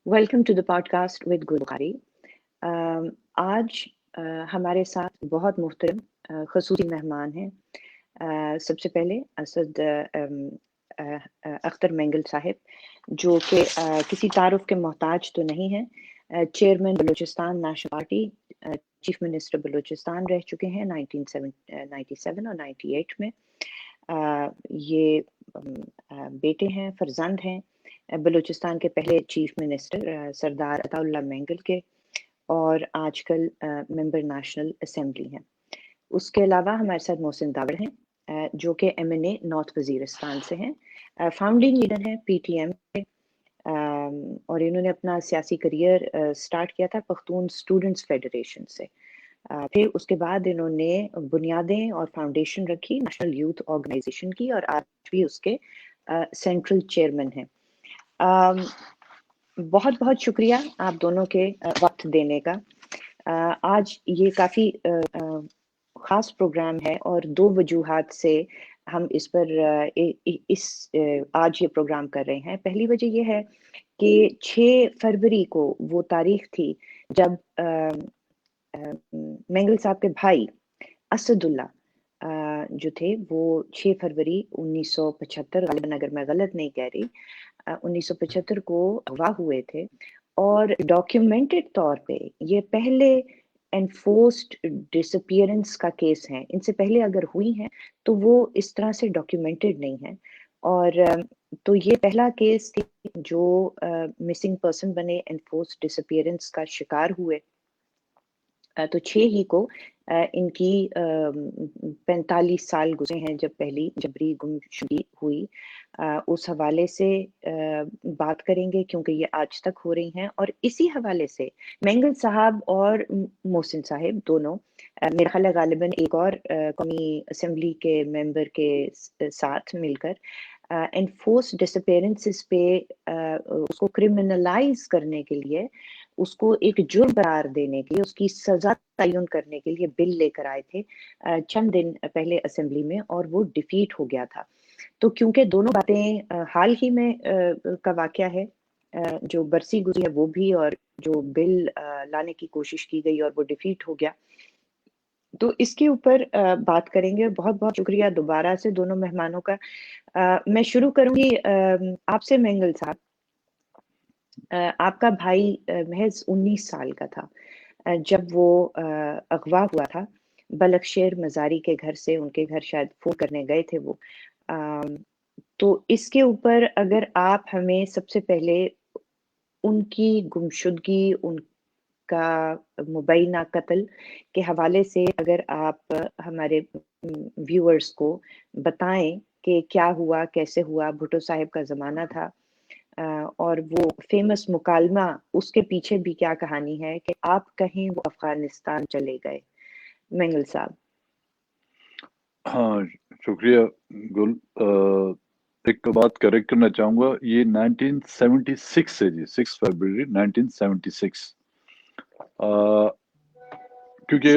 Welcome to the podcast with Gul Bukhari. آج ہمارے ساتھ بہت محترم خصوصی مہمان ہیں۔ سب سے پہلے اسد اختر مینگل صاحب، جو کہ کسی تعارف کے محتاج تو نہیں ہیں، chairman Balochistan national party, chief minister Balochistan رہ چکے ہیں 1997 اور 98 میں۔ یہ بیٹے ہیں، فرزند ہیں بلوچستان کے پہلے چیف منسٹر سردار عطا اللہ مینگل کے، اور آج کل ممبر نیشنل اسمبلی ہیں۔ اس کے علاوہ ہمارے ساتھ محسن داوڑ ہیں، جو کہ ایم این اے نارتھ وزیرستان سے ہیں، فاؤنڈنگ لیڈر ہیں پی ٹی ایم کے، اور انہوں نے اپنا سیاسی کریئر سٹارٹ کیا تھا پختون اسٹوڈنٹس فیڈریشن سے۔ پھر اس کے بعد انہوں نے بنیادیں اور فاؤنڈیشن رکھی نیشنل یوتھ آرگنائزیشن کی، اور آج بھی اس کے سینٹرل چیئرمین ہیں۔ بہت بہت شکریہ آپ دونوں کے وقت دینے کا۔ آج یہ کافی خاص پروگرام ہے، اور دو وجوہات سے ہم اس پر آج یہ پروگرام کر رہے ہیں۔ پہلی وجہ یہ ہے کہ 6 فروری کو وہ تاریخ تھی جب مینگل صاحب کے بھائی اسد اللہ جو تھے، وہ 6 فروری 1975 غالباً، اگر میں غلط نہیں کہہ رہی، 1975 کو اغوا ہوئے تھے، اور ڈاکیومنٹڈ طور پہ یہ پہلے انفورسڈ ڈس اپیئرنس کا کیس ہے۔ ان سے پہلے اگر ہوئی ہیں تو وہ اس طرح سے ڈاکیومنٹڈ نہیں ہیں، اور تو یہ پہلا کیس تھی جو مسنگ پرسن بنے، انفورسڈ ڈس اپیئرنس کا شکار ہوئے۔ تو 6 ہی کو ان کی 45 سال گزرے ہیں جب پہلی جبری گمشدگی ہوئی۔ اس حوالے سے بات کریں گے، کیونکہ یہ آج تک ہو رہی ہیں، اور اسی حوالے سے مینگل صاحب اور محسن صاحب دونوں میرا خیال ہے غالباً ایک اور قومی اسمبلی کے ممبر کے ساتھ مل کر انفورس ڈس اپیئرنسز پہ اس کو کرمنلائز کرنے کے لیے، اس کو ایک جرم قرار دینے کے لیے، اس کی سزا تعین کرنے کے لیے بل لے کر آئے تھے چند دن پہلے اسمبلی میں، اور وہ ڈیفیٹ ہو گیا تھا۔ تو کیونکہ دونوں باتیں حال ہی میں کا واقعہ ہے، جو برسی گزری ہے وہ بھی، اور جو بل لانے کی کوشش کی گئی اور وہ ڈیفیٹ ہو گیا، تو اس کے اوپر بات کریں گے۔ بہت بہت شکریہ دوبارہ سے دونوں مہمانوں کا۔ میں شروع کروں گی آپ سے مینگل صاحب۔ آپ کا بھائی محض 19 سال کا تھا جب وہ اغوا ہوا تھا بلکشیر مزاری کے گھر سے، ان کے گھر شاید فون کرنے گئے تھے وہ۔ تو اس کے اوپر اگر آپ ہمیں سب سے پہلے ان کی گمشدگی، ان کا مبینہ قتل کے حوالے سے اگر آپ ہمارے ویورز کو بتائیں کہ کیا ہوا، کیسے ہوا، بھٹو صاحب کا زمانہ تھا، اور وہ فیمس مکالمہ، اس کے پیچھے بھی کیا کہانی ہے کہ آپ کہیں وہ افغانستان چلے گئے۔ مینگل صاحب۔ ہاں، شکریہ گل۔ ایک بات کریکٹ کرنا چاہوں گا، یہ 1976 سے جی، 6 فروری 1976، کیونکہ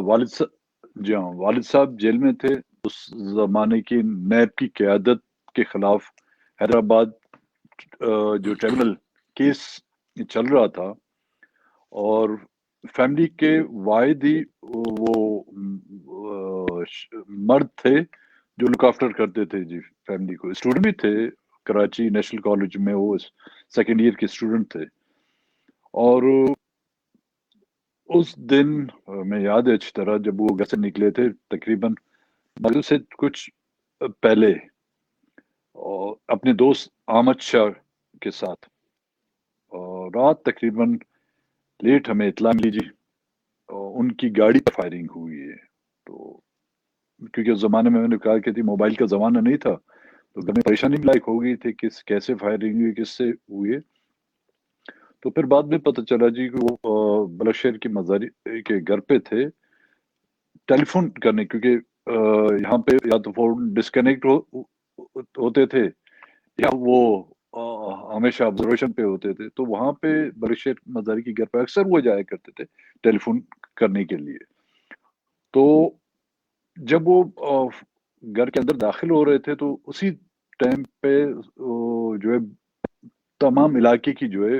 والد صاحب جیل میں تھے اس زمانے کی نیب کی قیادت کے خلاف۔ حیدرآباد جو ٹریبونل کیس چل رہا تھا، اور فیملی کے واحد ہی وہ مرد تھے جو لک آفٹر کرتے تھے جی فیملی کو۔ اسٹوڈنٹ بھی تھے کراچی نیشنل کالج میں، وہ سیکنڈ ایئر کے اسٹوڈنٹ تھے، اور اس دن میں یاد ہے اچھی طرح جب وہ گھر سے نکلے تھے تقریباً مغرب سے کچھ پہلے، اپنے دوست احمد شاہ کے ساتھ، اور رات تقریباً لیٹ ہمیں اطلاع ملی جی، ان کی گاڑی پر فائرنگ ہوئی ہے۔ تو کیونکہ اس زمانے میں نے کہا کہ تھی موبائل کا زمانہ نہیں تھا، تو گھر میں پریشانی لائق ہو گئی تھی کہ کیسے فائرنگ ہوئی، کس سے ہوئی ہے۔ تو پھر بعد میں پتہ چلا جی کہ وہ بلکشیر کی مزاری کے گھر پہ تھے ٹیلی فون کرنے، کیونکہ یہاں پہ یا تو فون ڈسکنیکٹ ہوتے تھے یا وہ ہمیشہ آبزرویشن پہ ہوتے تھے، تو وہاں پہ بلکشیر مزاری کے گھر پہ اکثر وہ جایا کرتے تھے ٹیلی فون کرنے کے لیے۔ تو جب وہ گھر کے اندر داخل ہو رہے تھے تو اسی ٹائم پہ جو ہے تمام علاقے کی جو ہے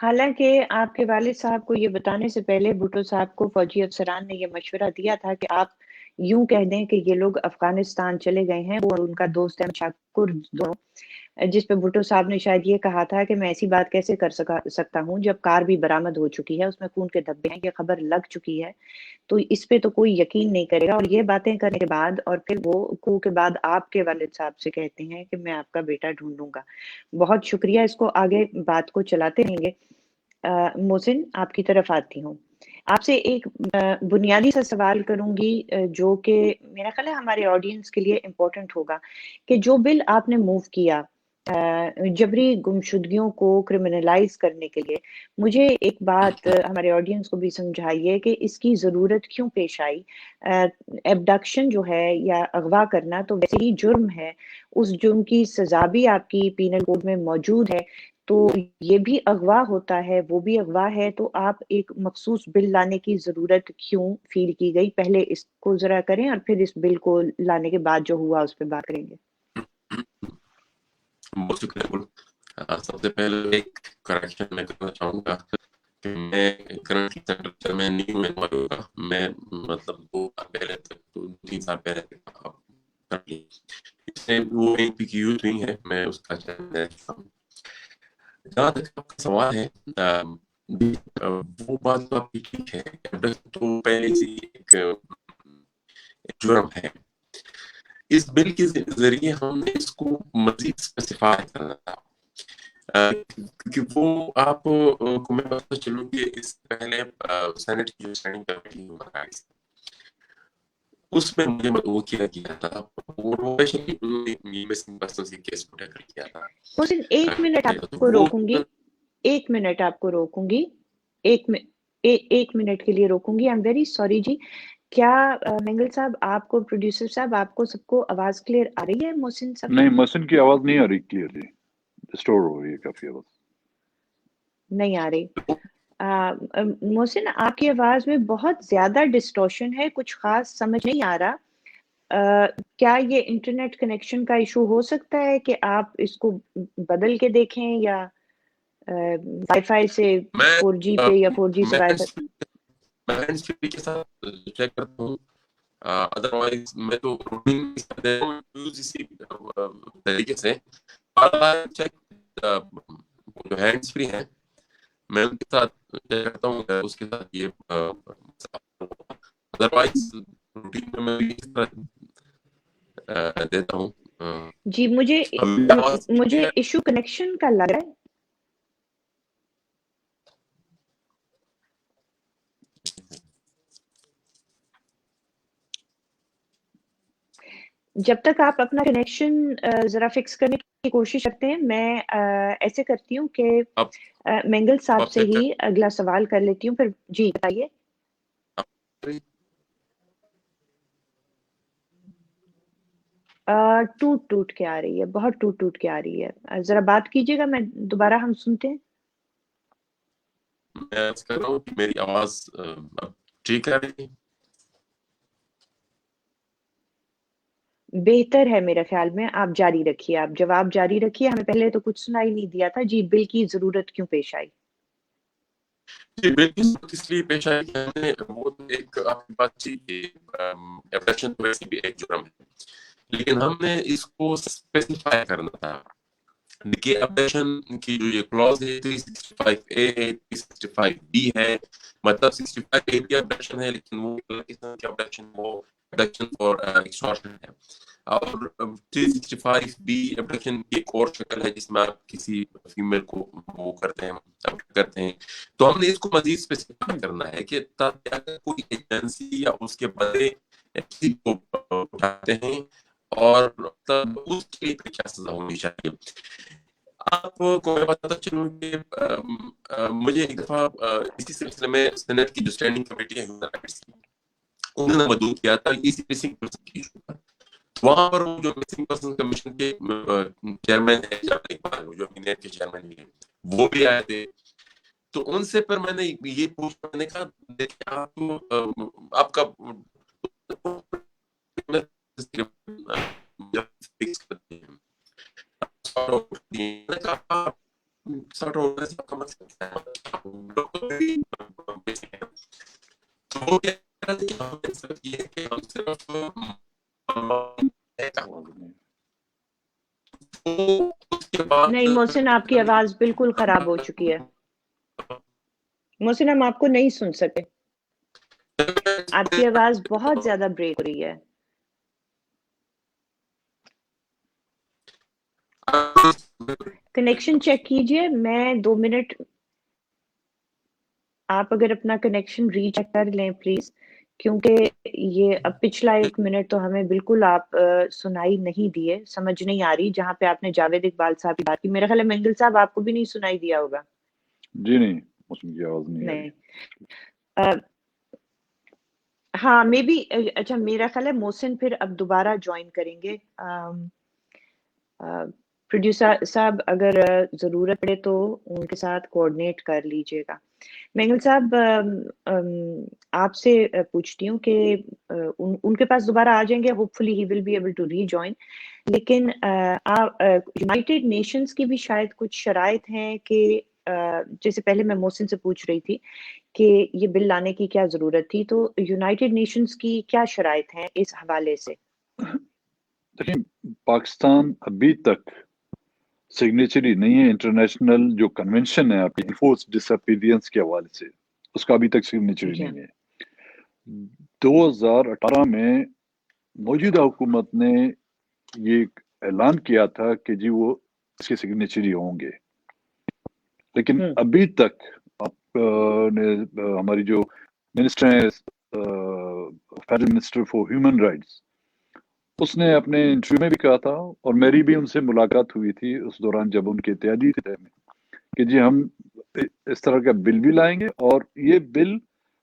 حالانکہ آپ کے والد صاحب کو یہ بتانے سے پہلے بھٹو صاحب کو فوجی افسران نے یہ مشورہ دیا تھا کہ آپ یوں کہہ دیں کہ یہ لوگ افغانستان چلے گئے ہیں، وہ ان کا دوست ہے شاکر دونوں، جس پہ بھٹو صاحب نے شاید یہ کہا تھا کہ میں ایسی بات کیسے کر سکتا ہوں جب کار بھی برآمد ہو چکی ہے، اس میں خون کے دھبے ہیں، یہ خبر لگ چکی ہے، تو اس پہ تو کوئی یقین نہیں کرے گا۔ اور یہ باتیں کرنے کے بعد اور پھر وہ کو کے بعد آپ کے والد صاحب سے کہتے ہیں کہ میں آپ کا بیٹا ڈھونڈوں گا۔ بہت شکریہ، اس کو آگے بات کو چلاتے رہیں گے۔ محسن، آپ کی طرف آتی ہوں، آپ سے ایک بنیادی سا سوال کروں گی جو کہ میرا خیال ہے ہمارے آڈینس کے لیے امپورٹنٹ ہوگا، کہ جو بل آپ نے موو کیا جبری گمشدگیوں کو کرمنلائز کرنے کے لیے، مجھے ایک بات ہمارے آڈینس کو بھی سمجھائیے کہ اس کی ضرورت کیوں پیش آئی؟ ایبڈکشن جو ہے یا اغوا کرنا تو ویسے ہی جرم ہے، اس جرم کی سزا بھی آپ کی پینل کوڈ میں موجود ہے، تو یہ بھی اغوا ہوتا ہے، وہ بھی اغوا ہے، تو آپ ایک مخصوص بل لانے کی ضرورت کیوں فیل کی گئی؟ پہلے اس کو ذرا کریں اور پھر اس بل کو لانے کے بعد جو ہوا اس پہ بات کریں گے۔ بہت شکریہ۔ سب سے پہلے ایک کریکشن میں کرنا چاہوں گا کہ میں کرنٹلی سینٹرل چیئرمین نہیں ہوں NYO کا، میں مطلب 2 سال پہلے تک 3 سال پہلے اس میں وہ ایک بھی کی یوز نہیں ہے، میں اس کا چیئرمین ہوں۔ جہاں تک آپ کا سوال ہے، وہ بات تو آپ کی ٹھیک ہے، تو پہلے سے ایک جرم ہے۔ اس بل کے ذریعے ہم نے اس کو مزید اسپیسیفائی کرنا تھا، کیونکہ وہ آپ کو میں بتا چلوں کہ اس سے پہلے سینٹ کی جو اسٹینڈنگ کمیٹی ہوا کرتی تھی، اس میں مجھے وہ کیا گیا تھا، وہ اسپیشلی مسنگ پرسنز کے کیس کو ٹیکل کیا تھا۔ محسن، ایک منٹ آپ کو روکوں گی، ایک منٹ آپ کو روکوں گی، ایک منٹ کے لیے روکوں گی۔ I'm very sorry جی، کیا مینگل صاحب، آپ کو پروڈیوسر صاحب، آپ کو سب کو آواز کلیئر آ رہی ہے محسن صاحب؟ نہیں، محسن کی آواز نہیں آ رہی کلیئرلی، ڈسٹور ہو رہی ہے کافی آواز، نہیں آ رہی۔ محسن، آپ کی آواز میں بہت زیادہ ڈسٹورشن ہے، کچھ خاص سمجھ نہیں آ رہا۔ کیا یہ انٹرنیٹ کنیکشن کا ایشو ہو سکتا ہے کہ آپ اس کو بدل کے دیکھیں، یا وائی فائی سے 4G پہ یا 4G سے وائی فائی؟ میں ہینڈز فری کے ساتھ چیک کرتا ہوں، ادروائز میں تو اسی طریقے سے چیک جو ہینڈز فری ہیں میں ان کے ساتھ چیک کرتا ہوں، اس کے ساتھ یہ ادروائز روٹین میں اس طرح دیتا ہوں۔ جی، مجھے ایشو کنیکشن کا لگ رہا ہے۔ جب تک آپ اپنا کنیکشن ذرا فکس کرنے کی کوشش کرتے ہیں، میں ایسے کرتی ہوں کہ مینگل صاحب سے ہی اگلا سوال کر لیتی ہوں، پھر جی بتائیے۔ ٹوٹ کے آ رہی ہے، بہت ٹوٹ کے آ رہی ہے، ذرا بات کیجیے گا، میں دوبارہ ہم سنتے ہیں۔ میں عرض کر رہا ہوں کہ میری آواز اب ٹھیک آ رہی ہے؟ بہتر ہے میرے خیال میں، آپ جاری رکھیے، آپ جواب جاری رکھیے۔ ہمیں پہلے تو کچھ سنائی نہیں دیا تھا جی، بل کی ضرورت کیوں پیش آئی؟ جی، بالکل اس لیے پیش آئی کہ ہم نے وہ ایک آپ کی بات تھی کہ ایبڈکشن تو ویسے بھی ایک جرم ہے، لیکن ہم نے اس کو اسپیسیفائی کرنا تھا کہ ایبڈکشن کی جو یہ کلوز ہے 365A ہے، 365B ہے، مطلب 65A بھی ایبڈکشن ہے لیکن وہ قسم کی ایبڈکشن، وہ ایبڈکشن فار ایکسٹورشن ہے، اور 365B ایبڈکشن کی ایک اور شکل ہے جس میں آپ کسی فیمیل کو وہ کرتے ہیں، تو ہم نے اس کو مزید اسپیسیفائی کرنا ہے کہ تاکہ اگر کوئی ایجنسی یا اس کے بندے کسی کو اٹھاتے ہیں اور تب اس کے لیے کیا سزا ہونی چاہیے۔ آپ کو میں بتاتا چلوں کہ مجھے ایک دفعہ اسی سلسلے میں سینٹ کی جو اسٹینڈنگ کمیٹی ہے ہیومن رائٹس کی، انہوں نے مدعو کیا تھا اسی مسنگ پرسن کی ایشو پر، وہاں پر جو مسنگ پرسن کمیشن کے چیئرمین ہیں جو نیٹ کے چیئرمین ہیں وہ بھی آئے تھے، تو ان سے پر میں نے یہ پوچھا، میں نے کہا دیکھیں آپ کا وہ کہہ رہا تھا کہ ہم نے صرف یہ ہے کہ ہم صرف نہیں محسن آپ کی آواز بالکل خراب ہو چکی ہے محسن ہم آپ کو نہیں سن سکے آپ کی آواز بہت زیادہ بریک ہو رہی ہے کنیکشن چیک کیجئے میں 2 منٹ آپ اگر اپنا کنیکشن ری چیک کر لیں پلیز کیونکہ یہ اب پچھلا 1 منٹ تو ہمیں بالکل آپ سنائی نہیں دیے سمجھ نہیں آ رہی جہاں پہ آپ نے جاوید اقبال صاحب کی بات کی میرا خیال ہے منگل صاحب آپ کو بھی نہیں سنائی دیا ہوگا جی نہیں موسم کی آواز نہیں آ رہی ہاں مے بی اچھا میرا خیال ہے محسن پھر اب دوبارہ جوائن کریں گے پروڈیوسر صاحب اگر ضرورت پڑے تو ان کے ساتھ کوآرڈینیٹ کر لیجئے گا مینگل صاحب آپ سے پوچھتی ہوں کہ ان کے پاس دوبارہ آ جائیں گے hopefully he will be able to rejoin لیکن یونائٹڈ نیشنز کی بھی شاید کچھ شرائط ہیں کہ جیسے پہلے میں محسن سے پوچھ رہی تھی کہ یہ بل لانے کی کیا ضرورت تھی تو یونائٹڈ نیشنز کی کیا شرائط ہیں اس حوالے سے دیکھیں پاکستان ابھی تک سگنیچری نہیں ہے انٹرنیشنل جو کنونشن ہے آپ کی انفورس ڈس اپیرینس کے حوالے سے اس کا ابھی تک سگنیچری جی نہیں ہے 2018 میں موجودہ حکومت نے یہ اعلان کیا تھا کہ جی وہ اس کے سگنیچری ہوں گے لیکن ابھی تک ہماری جو منسٹر ہیں federal minister for human rights اس نے اپنے انٹرویو میں بھی کہا تھا اور میری بھی ان سے ملاقات ہوئی تھی اس دوران جب ان کے اتحادی تھے کہ جی ہم اس طرح کا بل بھی لائیں گے اور یہ بل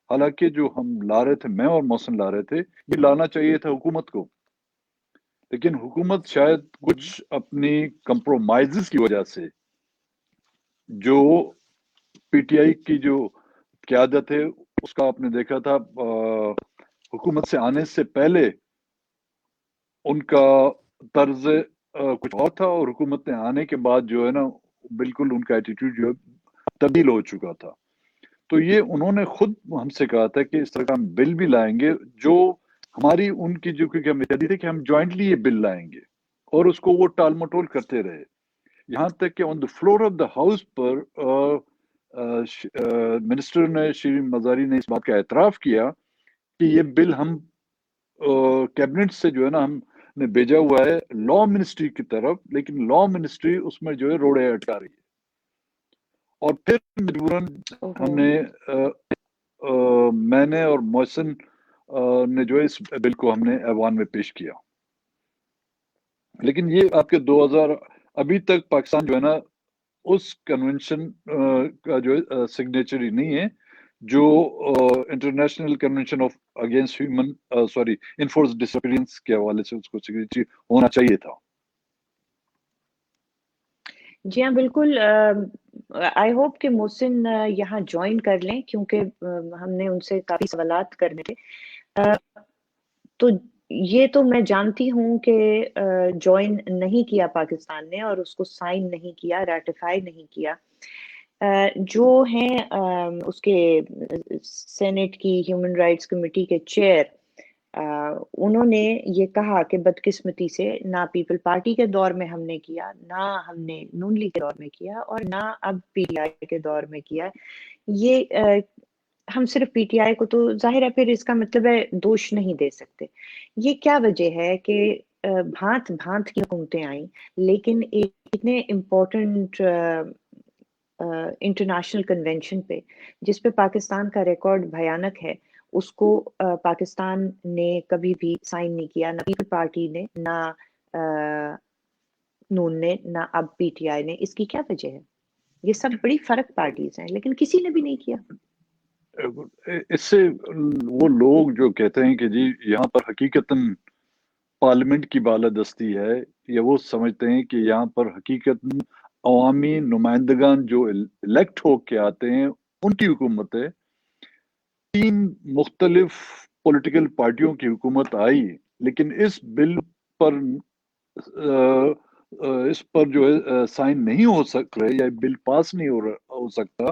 حالانکہ جو ہم لا رہے تھے میں اور محسن لا رہے تھے یہ لانا چاہیے تھا حکومت کو لیکن حکومت شاید کچھ اپنی کمپرومائزز کی وجہ سے جو پی ٹی آئی کی جو قیادت ہے اس کا آپ نے دیکھا تھا حکومت سے آنے سے پہلے ان کا طرز کچھ اور تھا اور حکومت نے آنے کے بعد جو ہے نا بالکل ان کا ایٹیٹیوڈ جو ہے تبدیل ہو چکا تھا تو یہ انہوں نے خود ہم سے کہا تھا کہ اس طرح کا ہم بل بھی لائیں گے جو ہماری ان کی جو کیونکہ ہم اتحادی تھے کہ ہم جوائنٹلی یہ بل لائیں گے اور اس کو وہ ٹال مٹول کرتے رہے یہاں تک کہ on the floor of the house پر منسٹر نے شری مزاری نے اس بات کا اعتراف کیا کہ یہ بل ہم کیبنٹ سے جو ہے نا ہم نے بھیجا ہوا ہے لا منسٹری کی طرف لیکن لا منسٹری اس میں جو ہے روڑے اٹکا رہی ہے اور پھر مجبوراً ہم نے میں نے اور محسن نے جو ہے اس بل کو ہم نے ایوان میں پیش کیا لیکن یہ آپ کے 2000 ابھی تک پاکستان جو ہے نا اس کنونشن کا جو ہے سگنیچری نہیں ہے جو international convention of against human enforced disappearance کے حوالے سے اس کو سگنیچری ہونا چاہیے تھا جی ہاں بالکل آئی ہوپ کہ محسن یہاں جوائن کر لیں کیونکہ ہم نے ان سے کافی سوالات کرنے تھے تو یہ تو میں جانتی ہوں کہ جوائن نہیں کیا پاکستان نے اور اس کو سائن نہیں کیا ریٹیفائی نہیں کیا جو ہیں اس کے سینٹ کی ہیومن رائٹس کمیٹی کے چیئر انہوں نے یہ کہا کہ بدقسمتی سے نہ پیپل پارٹی کے دور میں ہم نے کیا نہ ہم نے نون لیگ کے دور میں کیا اور نہ اب پی ٹی آئی کے دور میں کیا یہ ہم صرف پی ٹی آئی کو تو ظاہر ہے پھر اس کا مطلب ہے دوش نہیں دے سکتے یہ کیا وجہ ہے کہ بھانت بھانت کی حکومتیں آئیں لیکن ایک اتنے امپورٹنٹ انٹرنیشنل کنونشن پہ جس پہ پاکستان کا ریکارڈ بھیانک ہے اس کو پاکستان نے کبھی بھی سائن نہیں کیا نہ پیپل پارٹی نے نہ نون نے نہ اب پی ٹی آئی نے اس کی کیا وجہ ہے یہ سب بڑی فرق پارٹیز ہیں لیکن کسی نے بھی نہیں کیا اس سے وہ لوگ جو کہتے ہیں کہ جی یہاں پر حقیقتاً پارلیمنٹ کی بالادستی ہے یا وہ سمجھتے ہیں کہ یہاں پر حقیقتاً عوامی نمائندگان جو الیکٹ ہو کے آتے ہیں ان کی حکومت ہے 3 مختلف پولیٹیکل پارٹیوں کی حکومت آئی لیکن اس بل پر جو ہے سائن نہیں ہو سک رہے یا بل پاس نہیں ہو سکتا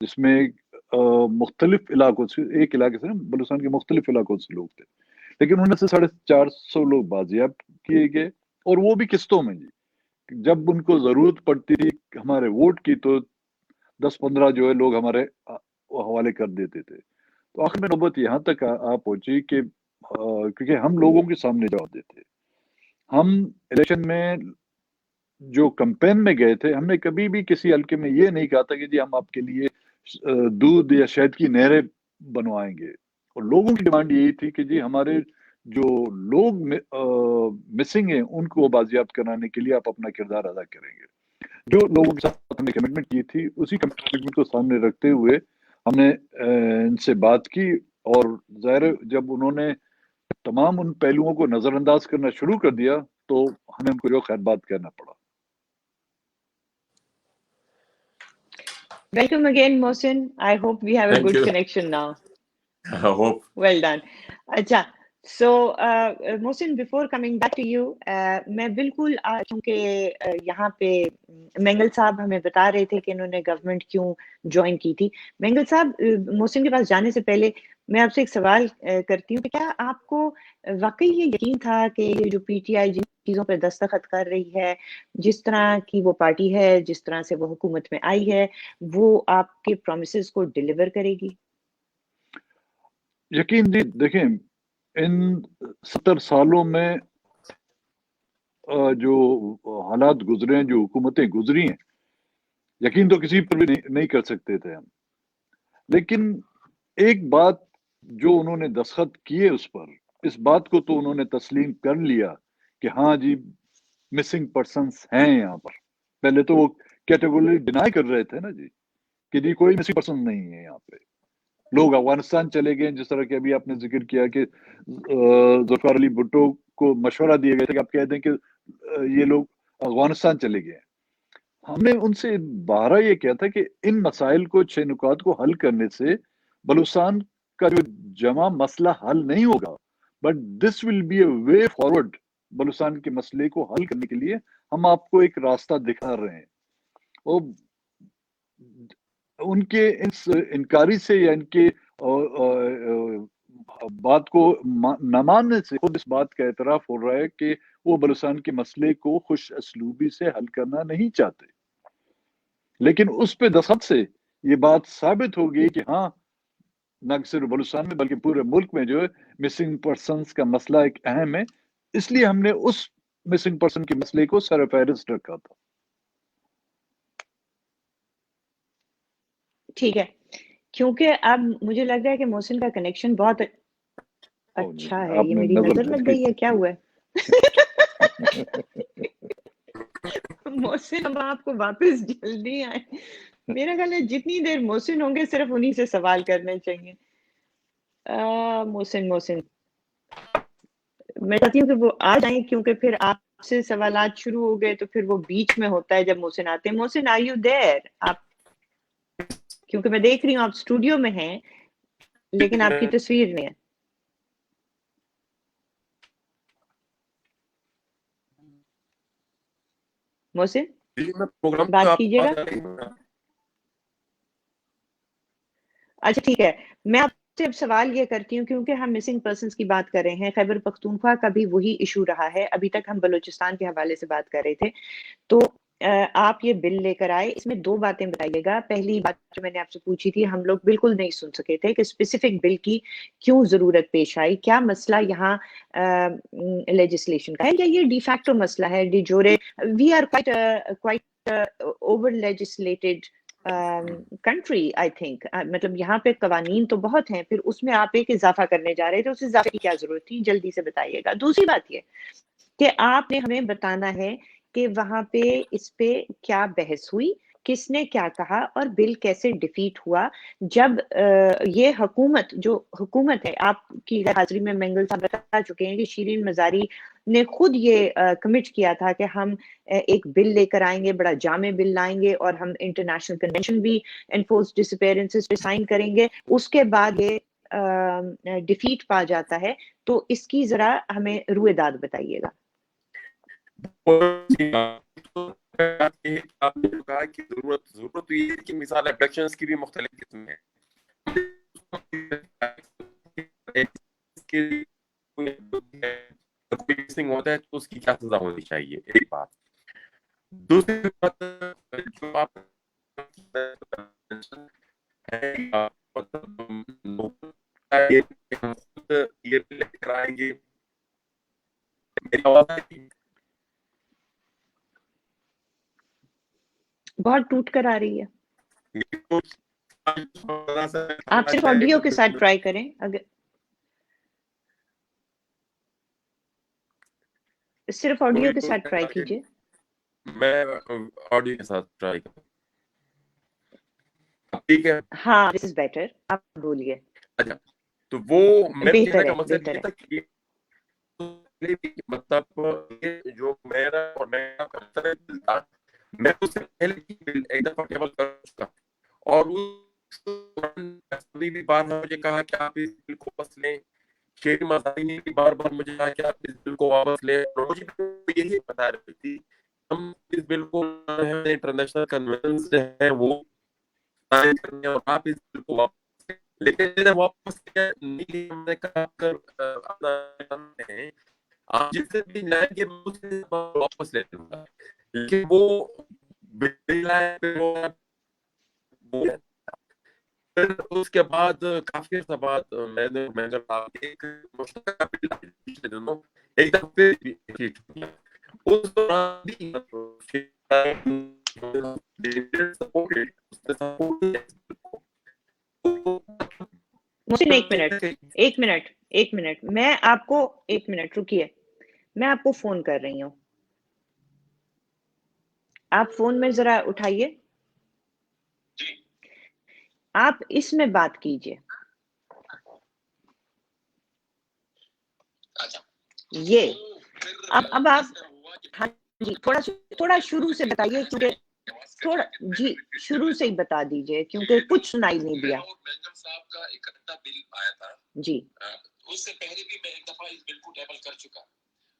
جس میں مختلف علاقوں سے، ایک علاقے سے بلوچستان کے مختلف علاقوں سے لوگ تھے، لیکن ان میں سے 450 لوگ بازیاب کیے گئے، اور وہ بھی قسطوں میں جی، جب ان کو ضرورت پڑتی تھی ہمارے ووٹ کی تو 10-15 جو ہے لوگ ہمارے حوالے کر دیتے تھے. تو آخر میں نوبت یہاں تک آ پہنچی کہ کیونکہ ہم لوگوں کے سامنے جواب دیتے، ہم الیکشن میں جو کمپین میں گئے تھے، ہم نے کبھی بھی کسی حلقے میں یہ نہیں کہا تھا کہ جی ہم آپ کے لیے دودھ یا شہد کی نہریں بنوائیں گے، اور لوگوں کی ڈیمانڈ یہی تھی کہ جی ہمارے جو لوگ مسنگ ہیں ان کو بازیاب کرانے کے لیے آپ اپنا کردار ادا کریں گے. جو لوگوں کے ساتھ ہم نے کمٹمنٹ کی تھی، اسی کمٹمنٹ کو سامنے رکھتے ہوئے ہم نے ان سے بات کی، اور ظاہر جب انہوں نے تمام ان پہلوؤں کو نظر انداز کرنا شروع کر دیا تو ہمیں ان کو جو خیر بات کہنا پڑا. Welcome again, Mohsin. I hope we have a Thank good you. connection now. I hope. Well done. Acha. So, Mohsin, before coming back to you, میں بالکل چونکہ یہاں پہ مینگل صاحب ہمیں بتا رہے تھے کہ انہوں نے گورنمنٹ کیوں جوائن کی تھی. مینگل صاحب، محسن کے پاس جانے سے پہلے میں آپ سے ایک سوال کرتی ہوں کہ کیا آپ کو واقعی یہ یقین تھا کہ یہ جو پی ٹی آئی جن چیزوں پہ دستخط کر رہی ہے، جس طرح کی وہ پارٹی ہے، جس طرح سے وہ حکومت میں آئی ہے، وہ آپ کے پرومسز کو ڈیلیور کرے گی؟ یقین جی، دیکھیں ان 70 سالوں میں جو حالات گزرے ہیں، جو حکومتیں گزری ہیں، یقین تو کسی پر بھی نہیں کر سکتے تھے ہم، لیکن ایک بات جو انہوں نے دستخط کیے اس پر، اس بات کو تو انہوں نے تسلیم کر لیا کہ ہاں جی مسنگ پرسنس ہیں یہاں پر. پہلے تو وہ کیٹیگوری ڈینائی کر رہے تھے نا جی کہ جی کوئی مسنگ پرسن نہیں ہے یہاں پہ. لوگ افغانستان چلے گئے، جس طرح کہ ابھی آپ نے ذکر کیا کہ ذوالفقار علی بھٹو کو مشورہ دیا گیا تھا کہ آپ کہہ دیں کہ یہ لوگ افغانستان چلے گئے. ہم نے ان سے بارہ یہ کیا تھا کہ ان مسائل کو، 6 نکات کو حل کرنے سے بلوچستان کا جو جمع مسئلہ حل نہیں ہوگا، but this will be a way forward. Balochistan کے مسئلے کو حل کرنے کے لیے ہم آپ کو ایک راستہ دکھا رہے ہیں. اور ان کے انکاری سے یا ان کے بات کو نہ ماننے سے خود اس بات کا اعتراف ہو رہا ہے کہ وہ بلوچستان کے مسئلے کو خوش اسلوبی سے حل کرنا نہیں چاہتے. لیکن اس پہ دستخط سے یہ بات ثابت ہو گئی کہ ہاں نہ صرف بلوچستان میں بلکہ پورے ملک میں جو ہے مسنگ پرسنس کا مسئلہ ایک اہم ہے. اس لیے ہم نے اس مسنگ پرسن کے مسئلے کو سر فہرست رکھا تھا. ٹھیک ہے، کیونکہ اب مجھے لگ رہا ہے کہ محسن کا کنیکشن بہت اچھا ہے. یہ میری نظر لگ گئی ہے، کیا ہوا ہے؟ محسن اب آپ کو واپس جلدی آئے. میرا خیال ہے جتنی دیر محسن ہوں گے صرف انہی سے سوال کرنے چاہیے. محسن میں چاہتی ہوں کہ وہ آ جائیں، کیونکہ پھر آپ سے سوالات شروع ہو گئے تو پھر وہ بیچ میں ہوتا ہے جب محسن آتے ہیں. محسن آر یو دیر؟ آپ، کیونکہ میں دیکھ رہی ہوں آپ اسٹوڈیو میں ہیں لیکن آپ کی تصویر نہیں ہے. محسن بات کیجیے گا. اچھا ٹھیک ہے، میں آپ سے اب سوال یہ کرتی ہوں، کیونکہ ہم مسنگ پرسنس کی بات کر رہے ہیں، خیبر پختونخوا کا بھی وہی ایشو رہا ہے. ابھی تک ہم بلوچستان کے حوالے سے بات کر رہے تھے، تو آپ یہ بل لے کر آئے. اس میں 2 باتیں بتائیے گا. پہلی بات جو میں نے آپ سے پوچھی تھی، ہم لوگ بالکل نہیں سن سکے تھے کہ اسپیسیفک بل کی کیوں ضرورت پیش آئی، کیا مسئلہ یہاں لیجسلیشن کا ہے یا یہ ڈی فیکٹو مسئلہ ہے، de jure. We are quite over legislated country I think. مطلب یہاں پہ قوانین تو بہت ہیں، پھر اس میں آپ ایک اضافہ کرنے جا رہے تھے، اس اضافے کی کیا ضرورت تھی؟ جلدی سے بتائیے گا. دوسری بات یہ کہ آپ نے ہمیں بتانا ہے کہ وہاں پہ اس پہ کیا بحث ہوئی، کس نے کیا کہا، اور بل کیسے ڈیفیٹ ہوا. جب یہ حکومت، جو حکومت ہے، آپ کی حاضری میں مینگل صاحب بتا چکے ہیں کہ شیرین مزاری نے خود یہ کمٹ کیا تھا کہ ہم ایک بل لے کر آئیں گے، بڑا جامع بل لائیں گے، اور ہم انٹرنیشنل کنونشن بھی انفورس ڈس اپیئرنسز پہ سائن کریں گے. اس کے بعد یہ ڈیفیٹ پا جاتا ہے. تو اس کی ذرا ہمیں روئے داد بتائیے گا. آپ نے جو کہا کہ ضرورت تو یہ ہے کہ مثال ابڈکشنز کی بھی مختلف قسمیں ہیں. کوئی مسنگ ہوتا ہے تو اس کی کیا سزا ہونی چاہیے, ایک بات. دوسری بات جو آپ یہ لے کر آئیں گے. میری آواز آ رہی ہے؟ بہت ٹوٹ کر آ رہی ہے. آپ صرف آڈیو کے ساتھ ٹرائی کریں. اگر صرف آڈیو کے ساتھ ٹرائی کیجیے. میں آڈیو کے ساتھ ٹرائی کروں. ٹھیک ہے, ہاں دس از بیٹر. آپ بولیے. اچھا تو وہ میرے کہنے کا مقصد بہتر یہ ہے. تھا کہ مطلب یہ جو میرا اور میں اس سے پہلے ایک دفعہ ٹیبل کر چکا, اور بھی بار بار مجھے کہا کہ آپ اس بل کو واپس لیں. شیری مزاری نے بھی بار بار مجھے کہا کہ آپ اس بل کو واپس لیں. مجھے یہی بتا رہی تھی ہم اس بل کو انٹرنیشنل کنونشن جو ہے وہ سائن کرنے, اور آپ اس بل کو واپس, لیکن واپس نہیں, ہم نے کہا کر اپنا آپ جس سے بھی لائیں گے واپس لے لوں گا. لیکن وہ بل پھر اس کے بعد کافی عرصہ بعد میں نے ایک ایک دفعہ اس دوران بھی محسن ایک منٹ میں آپ کو ایک منٹ رکیے. میں آپ کو فون کر رہی ہوں. آپ فون میں ذرا اٹھائیے. آپ اس میں بات کیجئے. یہ اب آپ ہاں جی تھوڑا شروع سے بتائیے, کیونکہ تھوڑا جی شروع سے ہی بتا دیجئے کیونکہ کچھ سنائی نہیں دیا. صاحب کا اکٹھا بل آیا تھا جی, اس سے پہلے بھی میں ایک دفعہ اس بل کو ٹیبل کر چکا,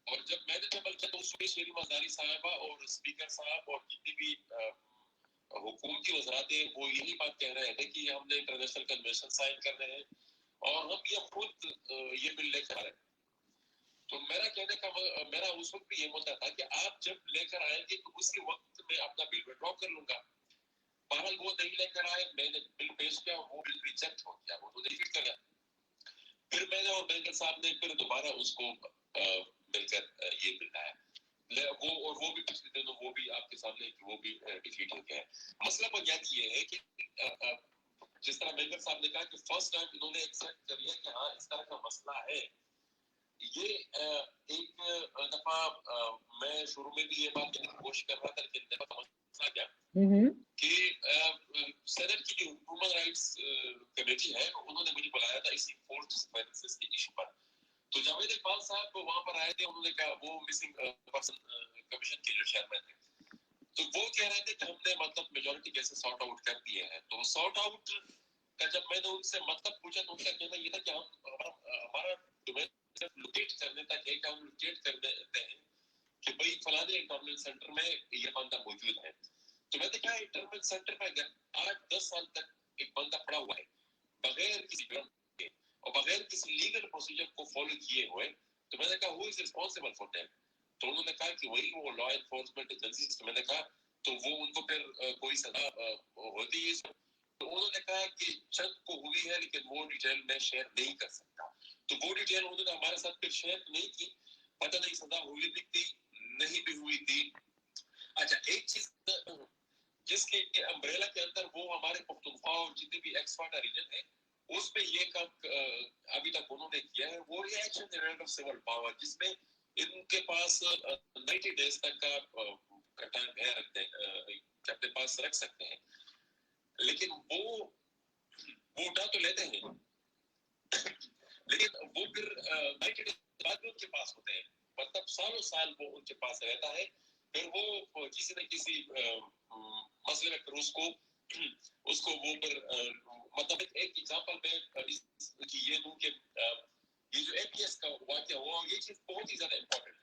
اور جب میں نے ٹیبل کیا تو اس میں شیری مزاری صاحبہ اور اسپیکر صاحب اور جتنی بھی حکومتی وزرات ہیں وہ یہی بات کہہ رہے تھے کہ ہم نے انٹرنیشنل کنونشن سائن کر رہے ہیں اور ہم یہ خود یہ بل لے کر آ رہے ہیں. تو میرا کہنے کا میرا اس وقت بھی یہ ہوتا تھا کہ آپ جب لے کر آئیں گے تو اس کے وقت میں اپنا بل وڈرا کر لوں گا. بہرحال وہ نہیں لے کر آئے, میں نے بل پیش کیا, وہ بل ریجیکٹ ہو گیا, وہ تو ریجیکٹ کر گیا. پھر میں نے اور بینکر صاحب نے پھر دوبارہ اس کو مل کر یہ بل آیا وہ, اور وہ بھی پچھلے دنوں وہ بھی آپ کے سامنے وہ بھی ڈیفیٹ ہو گیا ہے. مسئلہ بنیاد یہ ہے کہ جس طرح بینکر صاحب نے کہا کہ فرسٹ ٹائم انہوں نے ایکسیپٹ کر لیا کہ ہاں اس طرح کا مسئلہ ہے. یہ ایک دفعہ میں شروع میں بھی یہ بات کرنے کی کوشش کر رہا تھا, لیکن مسئلہ کیا کہ سینٹ کی جو ہیومن رائٹس کمیٹی ہے انہوں نے مجھے بلایا تھا اسی فورسڈ ڈسپیرنسز کے ایشو پر. تو جاوید اقبال صاحب وہاں پر آئے تھے, انہوں نے کہا وہ مسنگ پرسن کمیشن کے جو چیئرمین تھے, تو وہ کہہ رہے تھے کہ ہم نے مطلب میجورٹی کیسے سارٹ آؤٹ کر دیے ہیں. تو سارٹ آؤٹ کا جب میں نے ان سے مطلب پوچھا تو ان کا کہنا یہ تھا کہ ہمارا ڈومین صرف لوکیٹ کرنے تک ہے کہ ہم لوکیٹ کر دیتے ہیں کہ بھئی فلانے انٹرنل سینٹر میں یہ بندہ موجود ہے. تو میں نے کہا انٹرنل سینٹر میں 8-10 سال تک ایک بندہ پڑا ہوا ہے بغیر کسی جرم کے اور بغیر کسی لیگل پروسیجر کو فالو کیے ہوئے, تو میں نے کہا ہو از ریسپانسبل فار دیٹ. تو انہوں نے کہا کہ وہی وہ لا انفورسمنٹ ایجنسیز. تو میں نے کہا تو وہ ان کو پھر کوئی سزا ہوتی ہے. تو انہوں نے کہا کہ چند کو ہوئی ہے لیکن وہ ڈیٹیل میں شیئر نہیں کر سکتا. تو وہ ڈیٹیل انہوں نے ہمارے ساتھ پھر شیئر نہیں کی, پتہ نہیں سزا ہوئی بھی تھی نہیں بھی ہوئی تھی. اچھا ایک چیز جس کے امبریلا کے اندر وہ ہمارے پختونخوا اور جتنے بھی ایکسپرٹ ریجن ہے اس میں یہ کام ابھی تک انہوں نے کیا ہے, وہ reaction event of civil power, جس میں ان کے پاس 90 ڈیز تک کا ٹائم ہے رکھتے کہ اپنے پاس رکھ سکتے ہیں. لیکن وہ اٹھا تو لیتے ہیں لیکن وہ پھر 90 ڈیز بعد بھی ان کے پاس ہوتے ہیں, مطلب سالوں سال وہ ان کے پاس رہتا ہے. پھر وہ کسی نہ کسی مسئلے میں پھر اس کو وہ پھر مطلب ایک ایگزامپل میں یہ دوں کہ یہ جو اے پی ایس کا واقعہ ہوا یہ چیز بہت ہی زیادہ امپورٹنٹ ہے.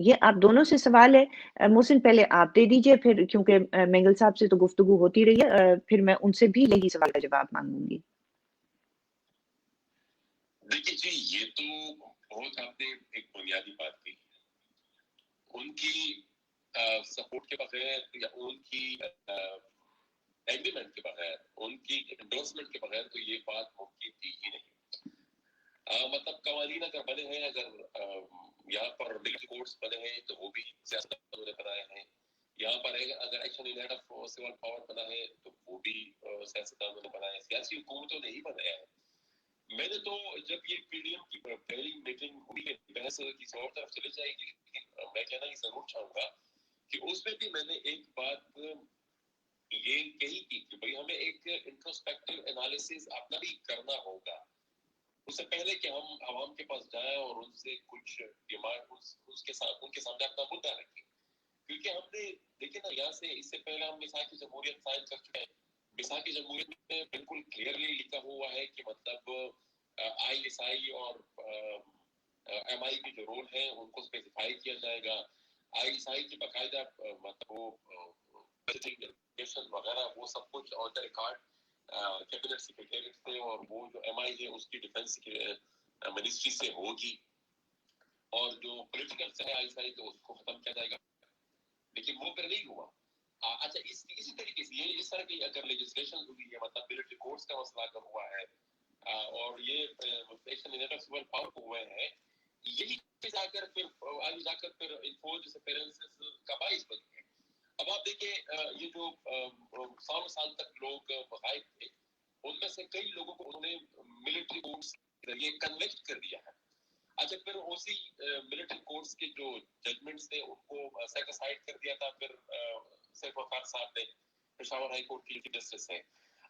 یہ آپ دونوں سے سوال ہے. محسن پہلے آپ دے دیجئے، پھر کیونکہ مینگل صاحب سے تو گفتگو ہوتی رہی ہے، پھر میں ان سے بھی یہی سوال کا جواب مانگوں گی. دیکھیے جی، یہ تو بہت آپ نے ایک بنیادی بات کہی. ان کی سپورٹ کے بغیر یا ان کی ایگریمنٹ کے بغیر، ان کی انڈورسمنٹ کے بغیر تو یہ بات ممکن تھی ہی نہیں. مطلب قوانین اگر بنے ہیں، اگر یہاں پر ملٹری کورٹس بنے ہیں تو وہ بھی سیاستدانوں نے بنائے ہیں. یہاں پر اگر action in aid of civil power بنا ہے تو وہ بھی سیاستدانوں نے بنایا ہے، سیاسی حکومتوں نے ہی بنایا ہے. میں نے تو جب یہ پی ڈی ایم کی پہلی میٹنگ ہوئی ہے، بحث کسی اور طرف چلے جائے گی، لیکن میں کہنا یہ ضرور چاہوں گا کہ اس میں بھی میں نے ایک بات یہ کہی تھی کہ بھئی ہمیں ایک انٹروسپیکٹیو انالیسس اپنا بھی کرنا ہوگا، اس سے پہلے کہ ہم عوام کے پاس جائیں اور ان سے کچھ ڈیمانڈ ان کے سامنے اپنا مدعا رکھیں. کیونکہ ہم نے دیکھیں نا، یہاں سے اس سے پہلے ہم میثاق جمہوریت سائن کر چکے ہیں. میثاق جمہوریت میں بالکل کلیئرلی لکھا ہوا ہے کہ مطلب آئی ایس آئی اور ایم آئی کے جو رول ہیں ان کو اسپیسیفائی کیا جائے گا. آئی ایس آئی کی باقاعدہ مطلب وہ وغیرہ وہ سب کچھ آن دا ریکارڈ کیبنٹ سیکریٹریٹ سے، اور وہ جو ایم آئی ہے اس کی ڈیفینس منسٹری سے ہوگی، اور جو پولیٹیکل سے ہے آئی ایس آئی تو اس کو ختم کیا جائے گا. لیکن وہ پھر نہیں ہوا. اچھا، اسی طریقے سے یہ اس طرح کی اگر لیجسلیشن ہوئی ہے، مطلب ملٹری کورٹس کا مسئلہ اگر ہوا ہے اور یہ action in aid of civil power کو ہوئے ہیں، یہی چیز آ کر پھر آگے جا کر پھر انفورس ڈسپیرنسز کا باعث بنی ہے. اب آپ دیکھیں یہ جو سالوں سال تک لوگ غائب تھے، ان میں سے کئی لوگوں کو انہوں نے ملٹری کورٹس کے ذریعے کنویکٹ کر دیا ہے. اچھا، پھر اسی ملٹری کورٹس کے جو ججمنٹس تھے ان کو سیٹ اسائڈ کر دیا تھا پھر سیف وقار صاحب نے، پشاور ہائی کورٹ کی جسٹس ہے.